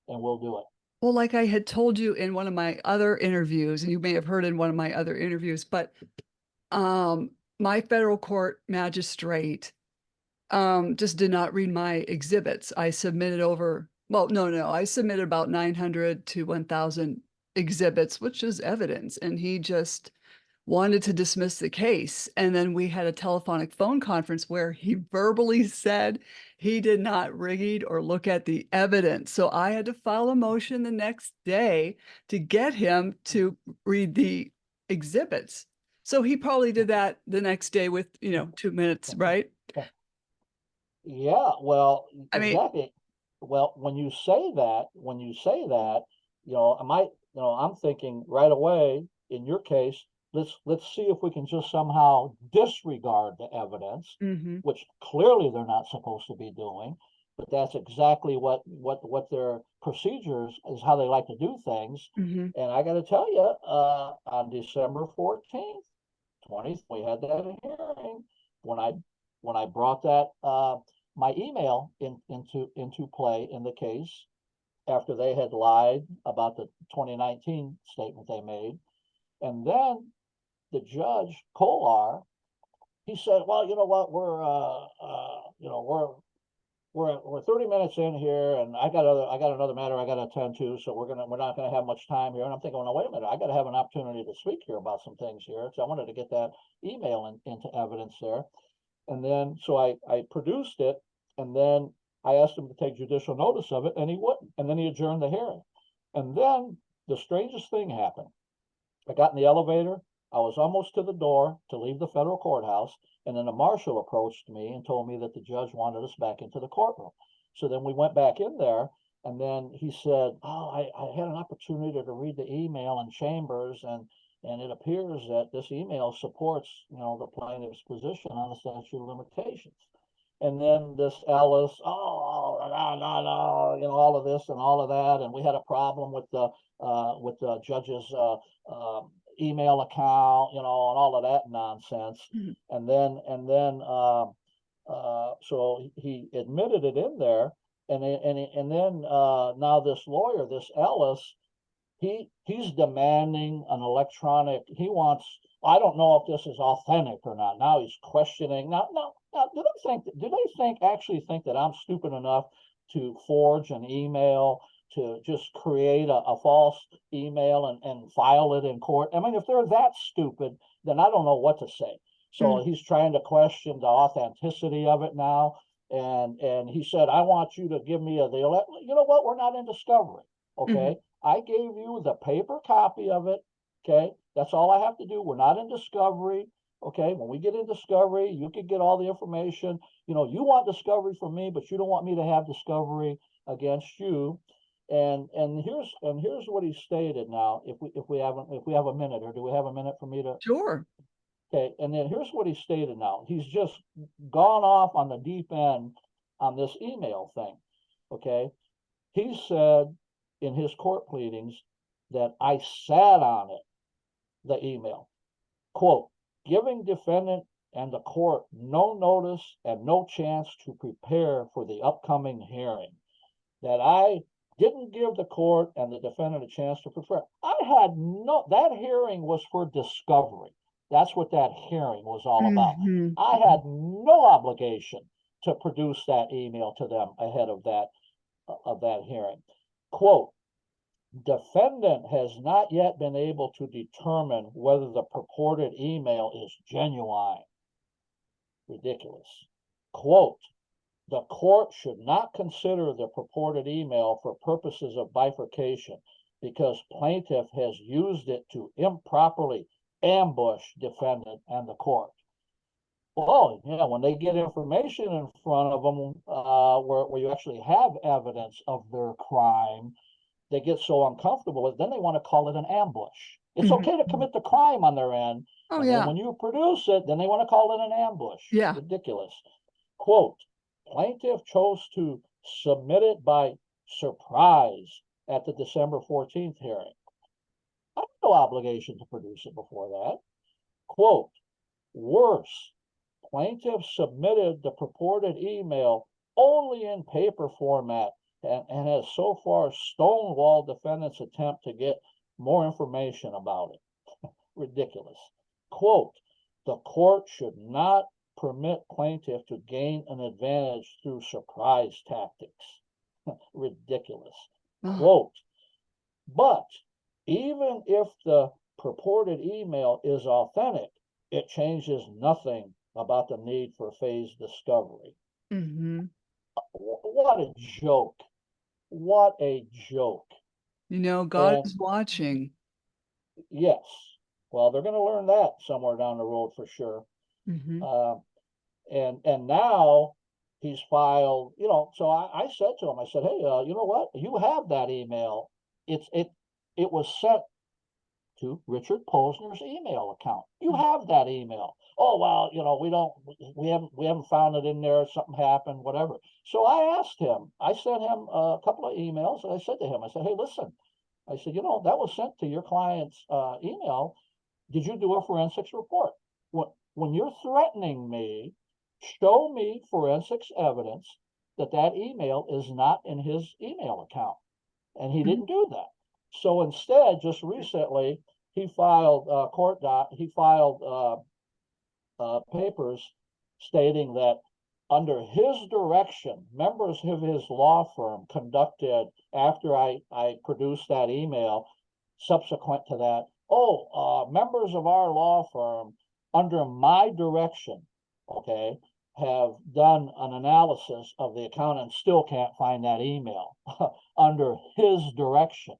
and we'll do it. Well, like I had told you in one of my other interviews, and you may have heard in one of my other interviews, but my federal court magistrate just did not read my exhibits. I submitted I submitted about 900 to 1,000 exhibits, which is evidence, and he just wanted to dismiss the case. And then we had a telephonic phone conference where he verbally said he did not read or look at the evidence. So I had to file a motion the next day to get him to read the exhibits. So he probably did that the next day with, 2 minutes, right? Yeah, well, I mean, exactly. Well, when you say that, I'm thinking right away, in your case, let's see if we can just somehow disregard the evidence, mm-hmm. which clearly they're not supposed to be doing. But that's exactly what their procedures is, how they like to do things. Mm-hmm. And I got to tell you, on December 14th, 20th, we had that hearing when I brought that my email into play in the case after they had lied about the 2019 statement they made. And then the judge, Kolar, he said, well, you know what, we're 30 minutes in here, and I got another matter I got to attend to, so we're not gonna have much time here. And I'm thinking, well, no, wait a minute, I got to have an opportunity to speak here about some things here. So I wanted to get that email into evidence there. And then so I produced it, and then I asked him to take judicial notice of it, and he wouldn't. And then he adjourned the hearing. And then the strangest thing happened. I got in the elevator. I was almost to the door to leave the federal courthouse, and then a marshal approached me and told me that the judge wanted us back into the courtroom. So then we went back in there, and then he said, oh, I had an opportunity to read the email in chambers, and it appears that this email supports, the plaintiff's position on the statute of limitations. And then this Ellis, no, all of this and all of that, and we had a problem with the judge's email account, and all of that nonsense. Mm-hmm. And then so he admitted it in there, and then now this lawyer, this Ellis, he's demanding an electronic. He wants. I don't know if this is authentic or not. Now he's questioning. Now, do they actually think that I'm stupid enough to forge an email, to just create a false email and file it in court? I mean, if they're that stupid, then I don't know what to say. So he's trying to question the authenticity of it now. And he said, I want you to give me you know what? We're not in discovery. Okay. Mm-hmm. I gave you the paper copy of it. Okay. That's all I have to do. We're not in discovery. Okay. When we get in discovery, you can get all the information. You want discovery from me, but you don't want me to have discovery against you. And here's what he stated now. If we have a minute, or do we have a minute for me to? Sure. Okay. And then here's what he stated now. He's just gone off on the deep end on this email thing. Okay. He said in his court pleadings that I sat on it, the email, quote, giving defendant and the court no notice and no chance to prepare for the upcoming hearing, that I didn't give the court and the defendant a chance to prepare. That hearing was for discovery. That's what that hearing was all about. Mm-hmm. I had no obligation to produce that email to them ahead of that hearing. Quote, Defendant has not yet been able to determine whether the purported email is genuine. Ridiculous. Quote, the court should not consider the purported email for purposes of bifurcation because plaintiff has used it to improperly ambush defendant and the court. Well, yeah, when they get information in front of them where you actually have evidence of their crime, they get so uncomfortable with it, then they want to call it an ambush. It's okay to commit the crime on their end. Oh, and yeah. then when you produce it, then they want to call it an ambush. Yeah. Ridiculous. Quote, plaintiff chose to submit it by surprise at the December 14th hearing. I have no obligation to produce it before that. Quote, worse, plaintiff submitted the purported email only in paper format and has so far stonewalled defendant's attempt to get more information about it. Ridiculous. Quote, the court should not permit plaintiff to gain an advantage through surprise tactics. Ridiculous. Quote, but even if the purported email is authentic, it changes nothing about the need for phase discovery. What a joke. What a joke. You know, God is watching. Yes. Well, they're going to learn that somewhere down the road for sure. And now he's filed, so I said to him, I said, hey, you know what? You have that email. It was sent to Richard Posner's email account. You have that email. Oh, well, we haven't found it in there. Something happened, whatever. So I asked him, I sent him a couple of emails and I said to him, I said, hey, listen, I said, that was sent to your client's email. Did you do a forensics report? When you're threatening me, show me forensics evidence that email is not in his email account. And he didn't do that. So instead, just recently, he filed papers stating that under his direction, members of his law firm conducted, after I produced that email, subsequent to that, members of our law firm, under my direction, okay, have done an analysis of the account and still can't find that email under his direction.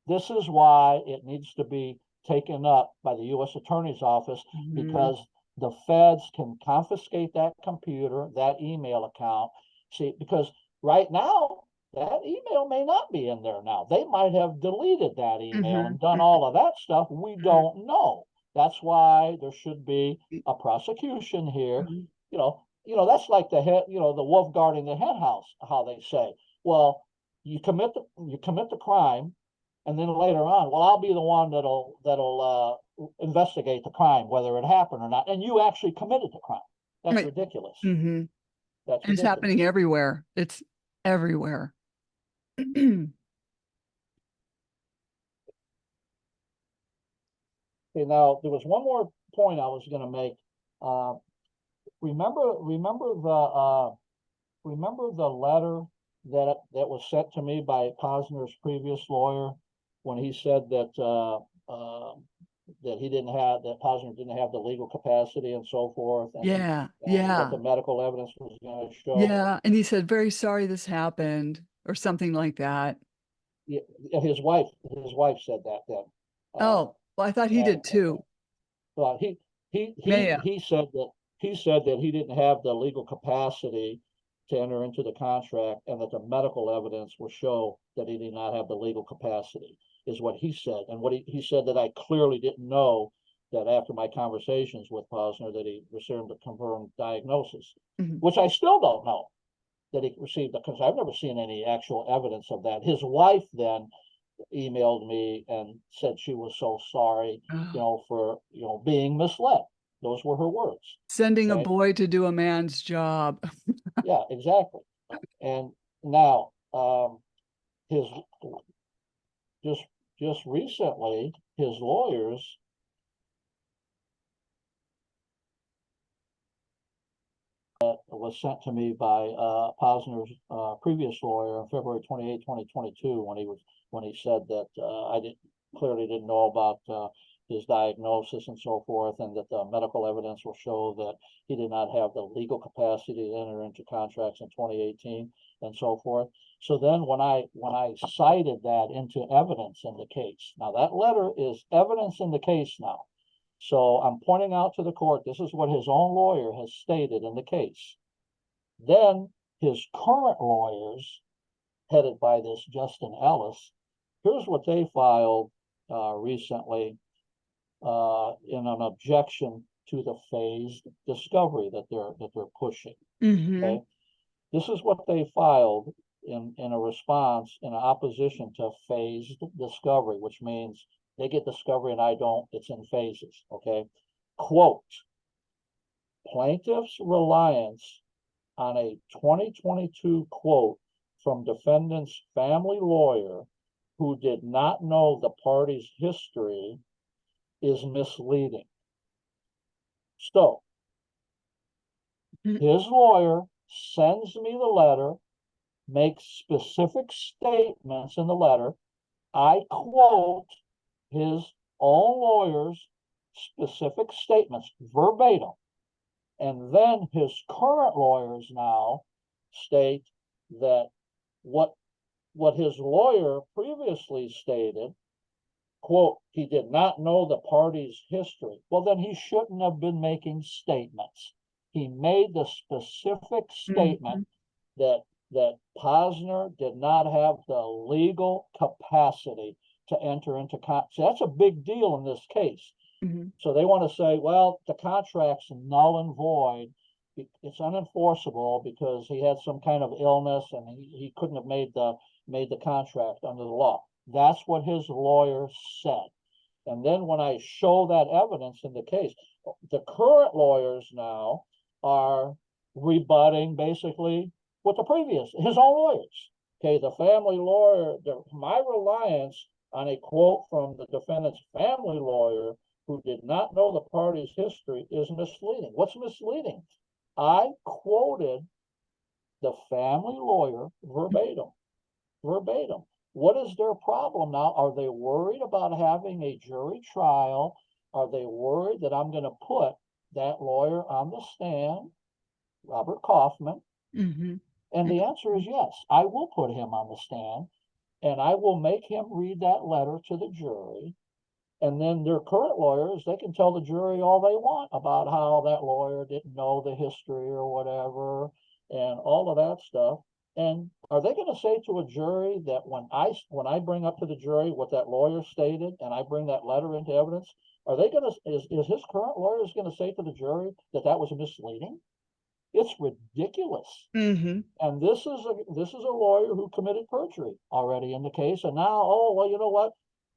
This is why it needs to be taken up by the U.S. Attorney's Office, because the feds can confiscate that computer, that email account. See, because right now, that email may not be in there now. They might have deleted that email and done all of that stuff. We don't know. That's why there should be a prosecution here. That's like the wolf guarding the hen house, how they say. Well, you commit the crime, and then later on, well, I'll be the one that'll investigate the crime, whether it happened or not. And you actually committed the crime. That's ridiculous. That's ridiculous. It's happening everywhere. It's everywhere. Okay, now there was one more point I was going to make. Remember the letter that was sent to me by Posner's previous lawyer when he said that Posner didn't have the legal capacity and so forth. And, what the medical evidence was going to show. Yeah, and he said, "Very sorry this happened," or something like that. Yeah, his wife said that then. Well, I thought he did too. Well, he said that he didn't have the legal capacity to enter into the contract, and that the medical evidence will show that he did not have the legal capacity, is what he said. And what he said that I clearly didn't know, that after my conversations with Posner, that he received a confirmed diagnosis, which I still don't know that he received, because I've never seen any actual evidence of that. His wife then emailed me and said she was so sorry, for being misled. Those were her words. Sending a boy to do a man's job. Yeah, exactly. And now, his just recently, his lawyers was sent to me by Posner's previous lawyer on February 28, 2022, when he was when he said that I clearly didn't know about his diagnosis and so forth, and that the medical evidence will show that he did not have the legal capacity to enter into contracts in 2018 and so forth. So then when I cited that into evidence in the case, now that letter is evidence in the case now. So I'm pointing out to the court, this is what his own lawyer has stated in the case. Then his current lawyers, headed by this Justin Ellis, here's what they filed recently in an objection to the phased discovery that they're pushing. Okay, this is what they filed in a response, in opposition to phased discovery, which means they get discovery and I don't. It's in phases. Okay, quote: plaintiff's reliance on a 2022 quote from defendant's family lawyer who did not know the party's history is misleading. So his lawyer sends me the letter, makes specific statements in the letter. I quote his own lawyer's specific statements verbatim. And then his current lawyers now state that what his lawyer previously stated, quote, he did not know the party's history. Well, then he shouldn't have been making statements. He made the specific statement that Posner did not have the legal capacity to enter into contract. So that's a big deal in this case. So they want to say, well, the contract's null and void. It's unenforceable because he had some kind of illness and he couldn't have made the contract under the law. That's what his lawyer said. And then when I show that evidence in the case, the current lawyers now are rebutting basically what his own lawyers. Okay, the family lawyer, my reliance on a quote from the defendant's family lawyer who did not know the party's history is misleading. What's misleading? I quoted the family lawyer verbatim. What is their problem now? Are they worried about having a jury trial? Are they worried that I'm going to put that lawyer on the stand, Robert Kaufman? And the answer is yes, I will put him on the stand and I will make him read that letter to the jury. And then their current lawyers, they can tell the jury all they want about how that lawyer didn't know the history or whatever and all of that stuff. And are they going to say to a jury that when I bring up to the jury what that lawyer stated and I bring that letter into evidence, are they going to, is his current lawyers going to say to the jury that that was misleading? It's ridiculous. And this is a lawyer who committed perjury already in the case. And now, oh, well, you know what?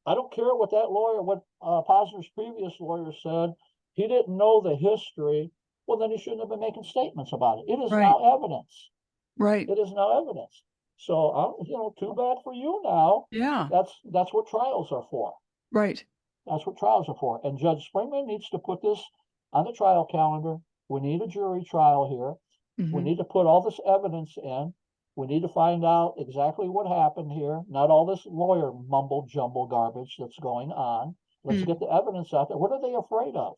I don't care what that lawyer, what Posner's previous lawyer said. He didn't know the history. Well, then he shouldn't have been making statements about it. It is now evidence. It is now evidence. So, too bad for you now. Yeah. That's what trials are for. That's what trials are for. And Judge Springman needs to put this on the trial calendar. We need a jury trial here. We need to put all this evidence in. We need to find out exactly what happened here, not all this lawyer mumble jumble garbage that's going on. Let's get the evidence out there. What are they afraid of?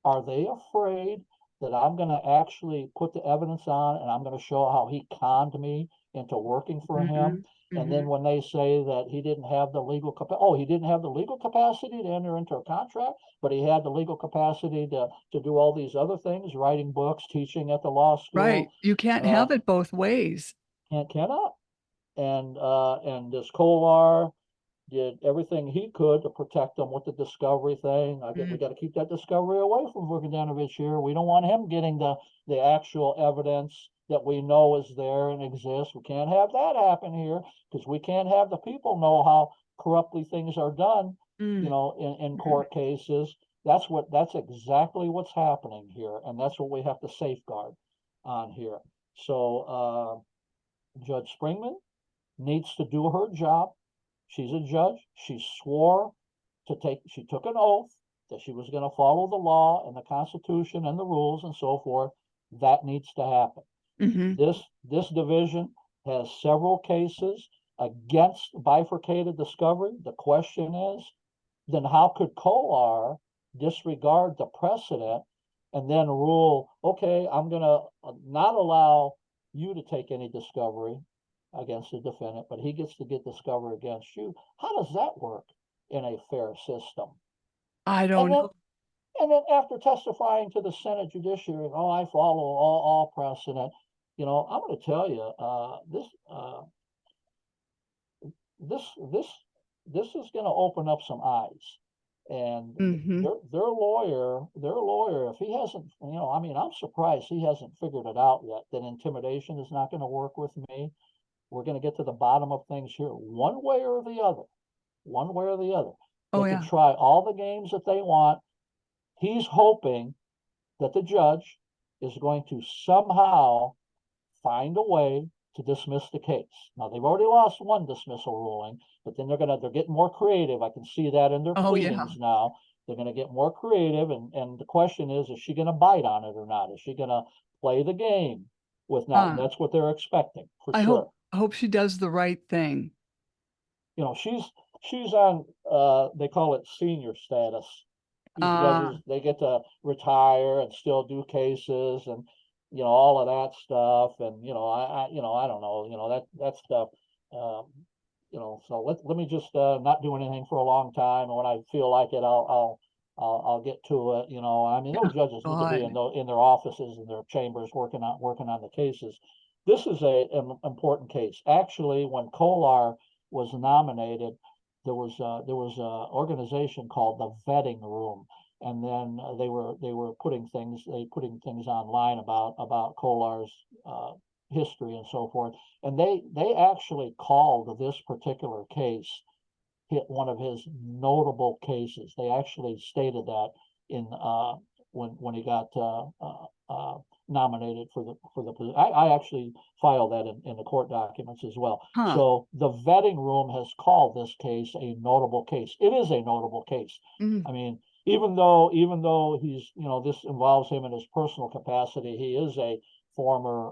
Are they afraid that I'm going to actually put the evidence on and I'm going to show how he conned me into working for him? And then when they say that he didn't have the legal he didn't have the legal capacity to enter into a contract, but he had the legal capacity to do all these other things, writing books, teaching at the law school. You can't have it both ways. Cannot. And this Kolar did everything he could to protect them with the discovery thing. We got to keep that discovery away from Vukadinovich here. We don't want him getting the actual evidence that we know is there and exists. We can't have that happen here because we can't have the people know how corruptly things are done, in court cases. That's exactly what's happening here. And that's what we have to safeguard on here. So, Judge Springman needs to do her job. She's a judge. She took an oath that she was going to follow the law and the Constitution and the rules and so forth. That needs to happen. This division has several cases against bifurcated discovery, the question is, then how could Kolar disregard the precedent and then rule, okay, I'm going to not allow you to take any discovery against the defendant, but he gets to get discovery against you? How does that work in a fair system? I And don't then know. and then after testifying to the Senate Judiciary, oh, I follow all precedent. I'm going to tell you, this this this is going to open up some eyes. And Mm-hmm. their lawyer, if he hasn't, I mean, I'm surprised he hasn't figured it out yet, that intimidation is not going to work with me. We're going to get to the bottom of things here, one way or the other. One way or the other. Oh, They can yeah. try all the games that they want. He's hoping that the judge is going to somehow find a way to dismiss the case. Now they've already lost one dismissal ruling, but then they're getting more creative. I can see that in their Oh, pleadings yeah. now. They're going to get more creative, and the question is she going to bite on it or not? Is she going to play the game with not? And Huh. that's what they're expecting for I sure. hope she does the right thing. She's on they call it senior status. These Uh, judges, they get to retire and still do cases, and all of that stuff. And I don't know, that stuff. um so let me just not do anything for a long time, and when I feel like it, I'll get to it. I mean, those judges need to be God. in their offices and their chambers working on the cases. This is an important case. Actually, when Kolar was nominated, there was a organization called the Vetting Room, and then they were putting things online about Kolar's history and so forth, and they actually called this particular case hit one of his notable cases. They actually stated that in when he got nominated for the position. I actually filed that in the court documents as well. Huh. So the vetting room has called this case a notable case. It is a notable case. Mm. I mean, even though he's this involves him in his personal capacity, he is a former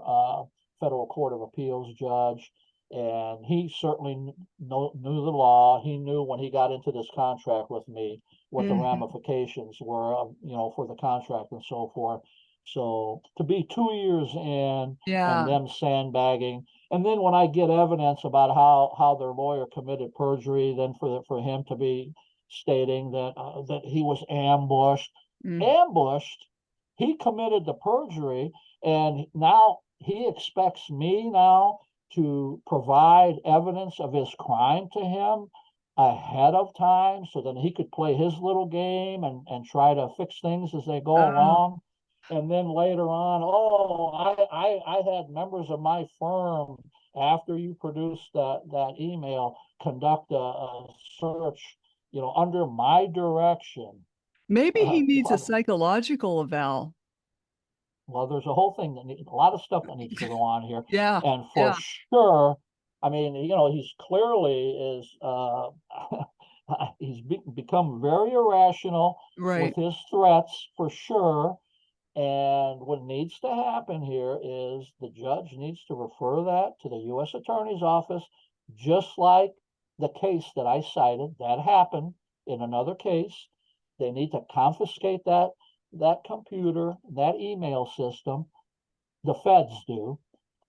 federal court of appeals judge, and he certainly knew the law. He knew when he got into this contract with me what the Mhm. ramifications were, for the contract and so forth. So to be 2 years in and Yeah. them sandbagging, and then when I get evidence about how their lawyer committed perjury, then for him to be stating that he was Mm. ambushed, he committed the perjury, and now he expects me now to provide evidence of his crime to him ahead of time so that he could play his little game and try to fix things as they go Oh, along. And then later on, oh, I had members of my firm, after you produced that email, conduct a search, under my direction. maybe he needs a Well, psychological eval. there's a whole thing a lot of stuff that needs to go on here, Yeah. and for Yeah. sure, I mean, he's clearly is become very irrational with Right. his threats for sure. And what needs to happen here is the judge needs to refer that to the U.S. Attorney's Office, just like the case that I cited that happened in another case. They need to confiscate that computer, that email system. The feds do,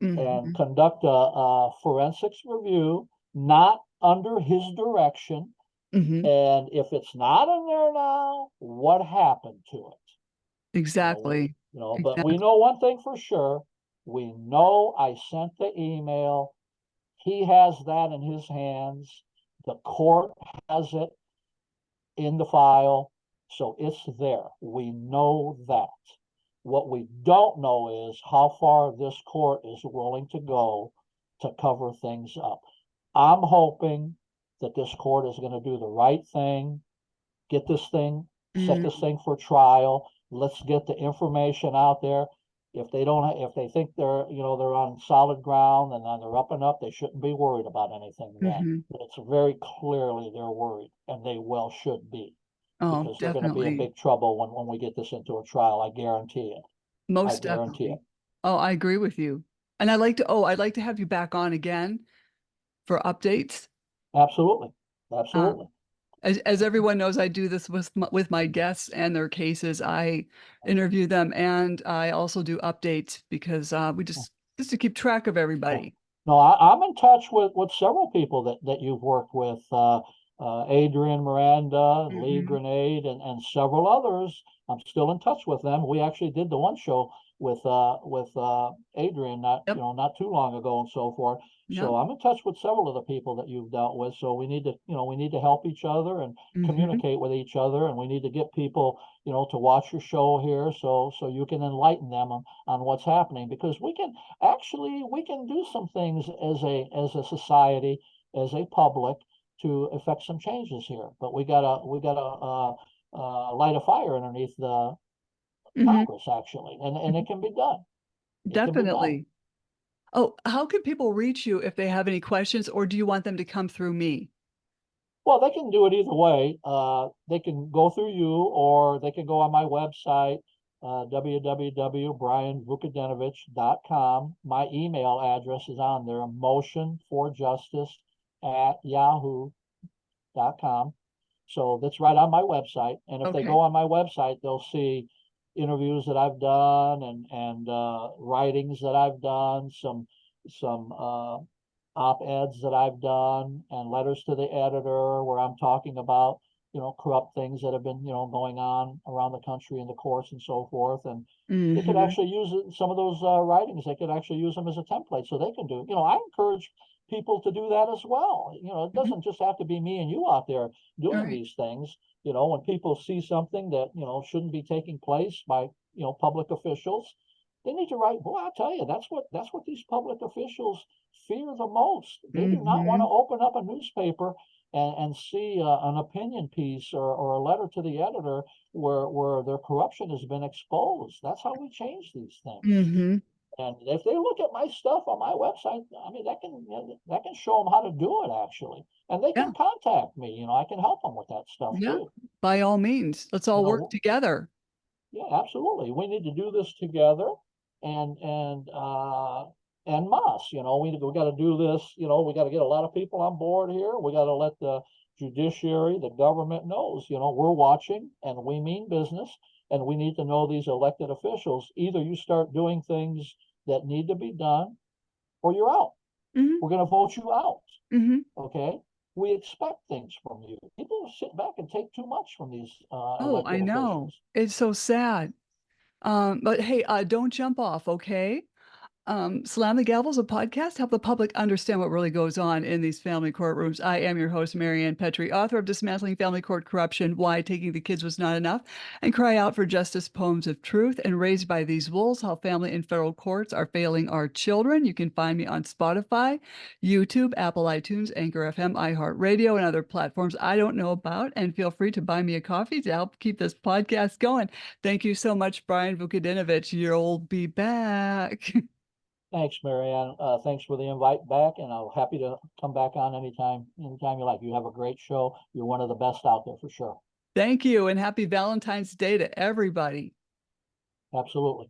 and Hmm. conduct a forensics review, not under his direction. Hmm. And if it's not in there now, what happened to it? Exactly. But we Exactly. know one thing for sure. We know I sent the email. He has that in his hands. The court has it in the file. So it's there. We know that. What we don't know is how far this court is willing to go to cover things up. I'm hoping that this court is going to do the right thing, get this thing, set this Mm. thing for trial. Let's get the information out there. If they think they're on solid ground and they're up and up, they shouldn't be worried about anything then. Hmm. But it's very clearly they're worried, and they well should be, Oh, because they're going to be in definitely. big trouble when we get this into a trial. I guarantee it. I Most guarantee it. definitely. Oh, I agree with you. And I'd like to have you back on again for updates? Absolutely. Uh, Absolutely. as everyone knows, I do this with my guests and their cases. I interview them and I also do updates because we just to keep track of Yeah. everybody. No, I'm in touch with several people that you've worked with, Adrian Miranda, Lee Hmm. Grenade, and several others. I'm still in touch with them. We actually did the one show with Adrian Yep. not too long ago and so forth. Yep. So I'm in touch with several of the people that you've dealt with. So we need to help each other and Hmm. communicate with each other, and we need to get people, to watch your show here so you can enlighten them on what's happening, because we can do some things as a society, as a public, to effect some changes here. But we gotta light a fire underneath the Hmm. Congress, actually, and it can be done. It can be done. Definitely. Oh, how can people reach you if they have any questions, or do you want them to come through me? Well, they can do it either way. They can go through you, or they can go on my website, www.brianvukadinovich.com. My email address is on there, motionforjustice@yahoo.com. So that's right on my website. And if they go Okay. on my website, they'll see interviews that I've done, and writings that I've done, some op-eds that I've done, and letters to the editor where I'm talking about, corrupt things that have been, going on around the country in the courts and so forth. And they could Hmm. actually use some of those writings. They could actually use them as a template, so they can do. I encourage people to do that as well. It Hmm. doesn't just have to be me and you out there All doing right. these things. When people see something that shouldn't be taking place by public officials, they need to write. Boy, I tell you, that's what these public officials fear the most. They do not want to Hmm. open up a newspaper and see an opinion piece or a letter to the editor where their corruption has been exposed. That's how we change these things. Hmm. And if they look at my stuff on my website, I mean, that can show them how to do it, actually. And they Yeah. can contact me. I can help them with that stuff Yeah. too. By all means, let's You all work know, together. yeah, absolutely. We need to do this together, and mass. We got to do this. We got to get a lot of people on board here. We got to let the judiciary, the government knows. We're watching, and we mean business, and we need to know these elected officials. Either you start doing things that need to be done, or you're out. Hmm. We're going to vote you out. Hmm. Okay. We expect things from you. People sit back and take too much from these Oh, I elected know. officials. It's so sad. But hey, don't jump off, okay? Slam the Gavel's a podcast, help the public understand what really goes on in these family courtrooms. I am your host, Marianne Petrie, author of Dismantling Family Court Corruption, Why Taking the Kids Was Not Enough, and Cry Out for Justice, Poems of Truth, and Raised by These Wolves, How Family and Federal Courts Are Failing Our Children. You can find me on Spotify, YouTube, Apple iTunes, Anchor FM, iHeartRadio, and other platforms I don't know about. And feel free to buy me a coffee to help keep this podcast going. Thank you so much, Brian Vukadinovich. You'll be back. Thanks, Marianne. Thanks for the invite back, and I'm happy to come back on anytime you like. You have a great show. You're one of the best out there for sure. Thank you, and happy Valentine's Day to everybody. Absolutely.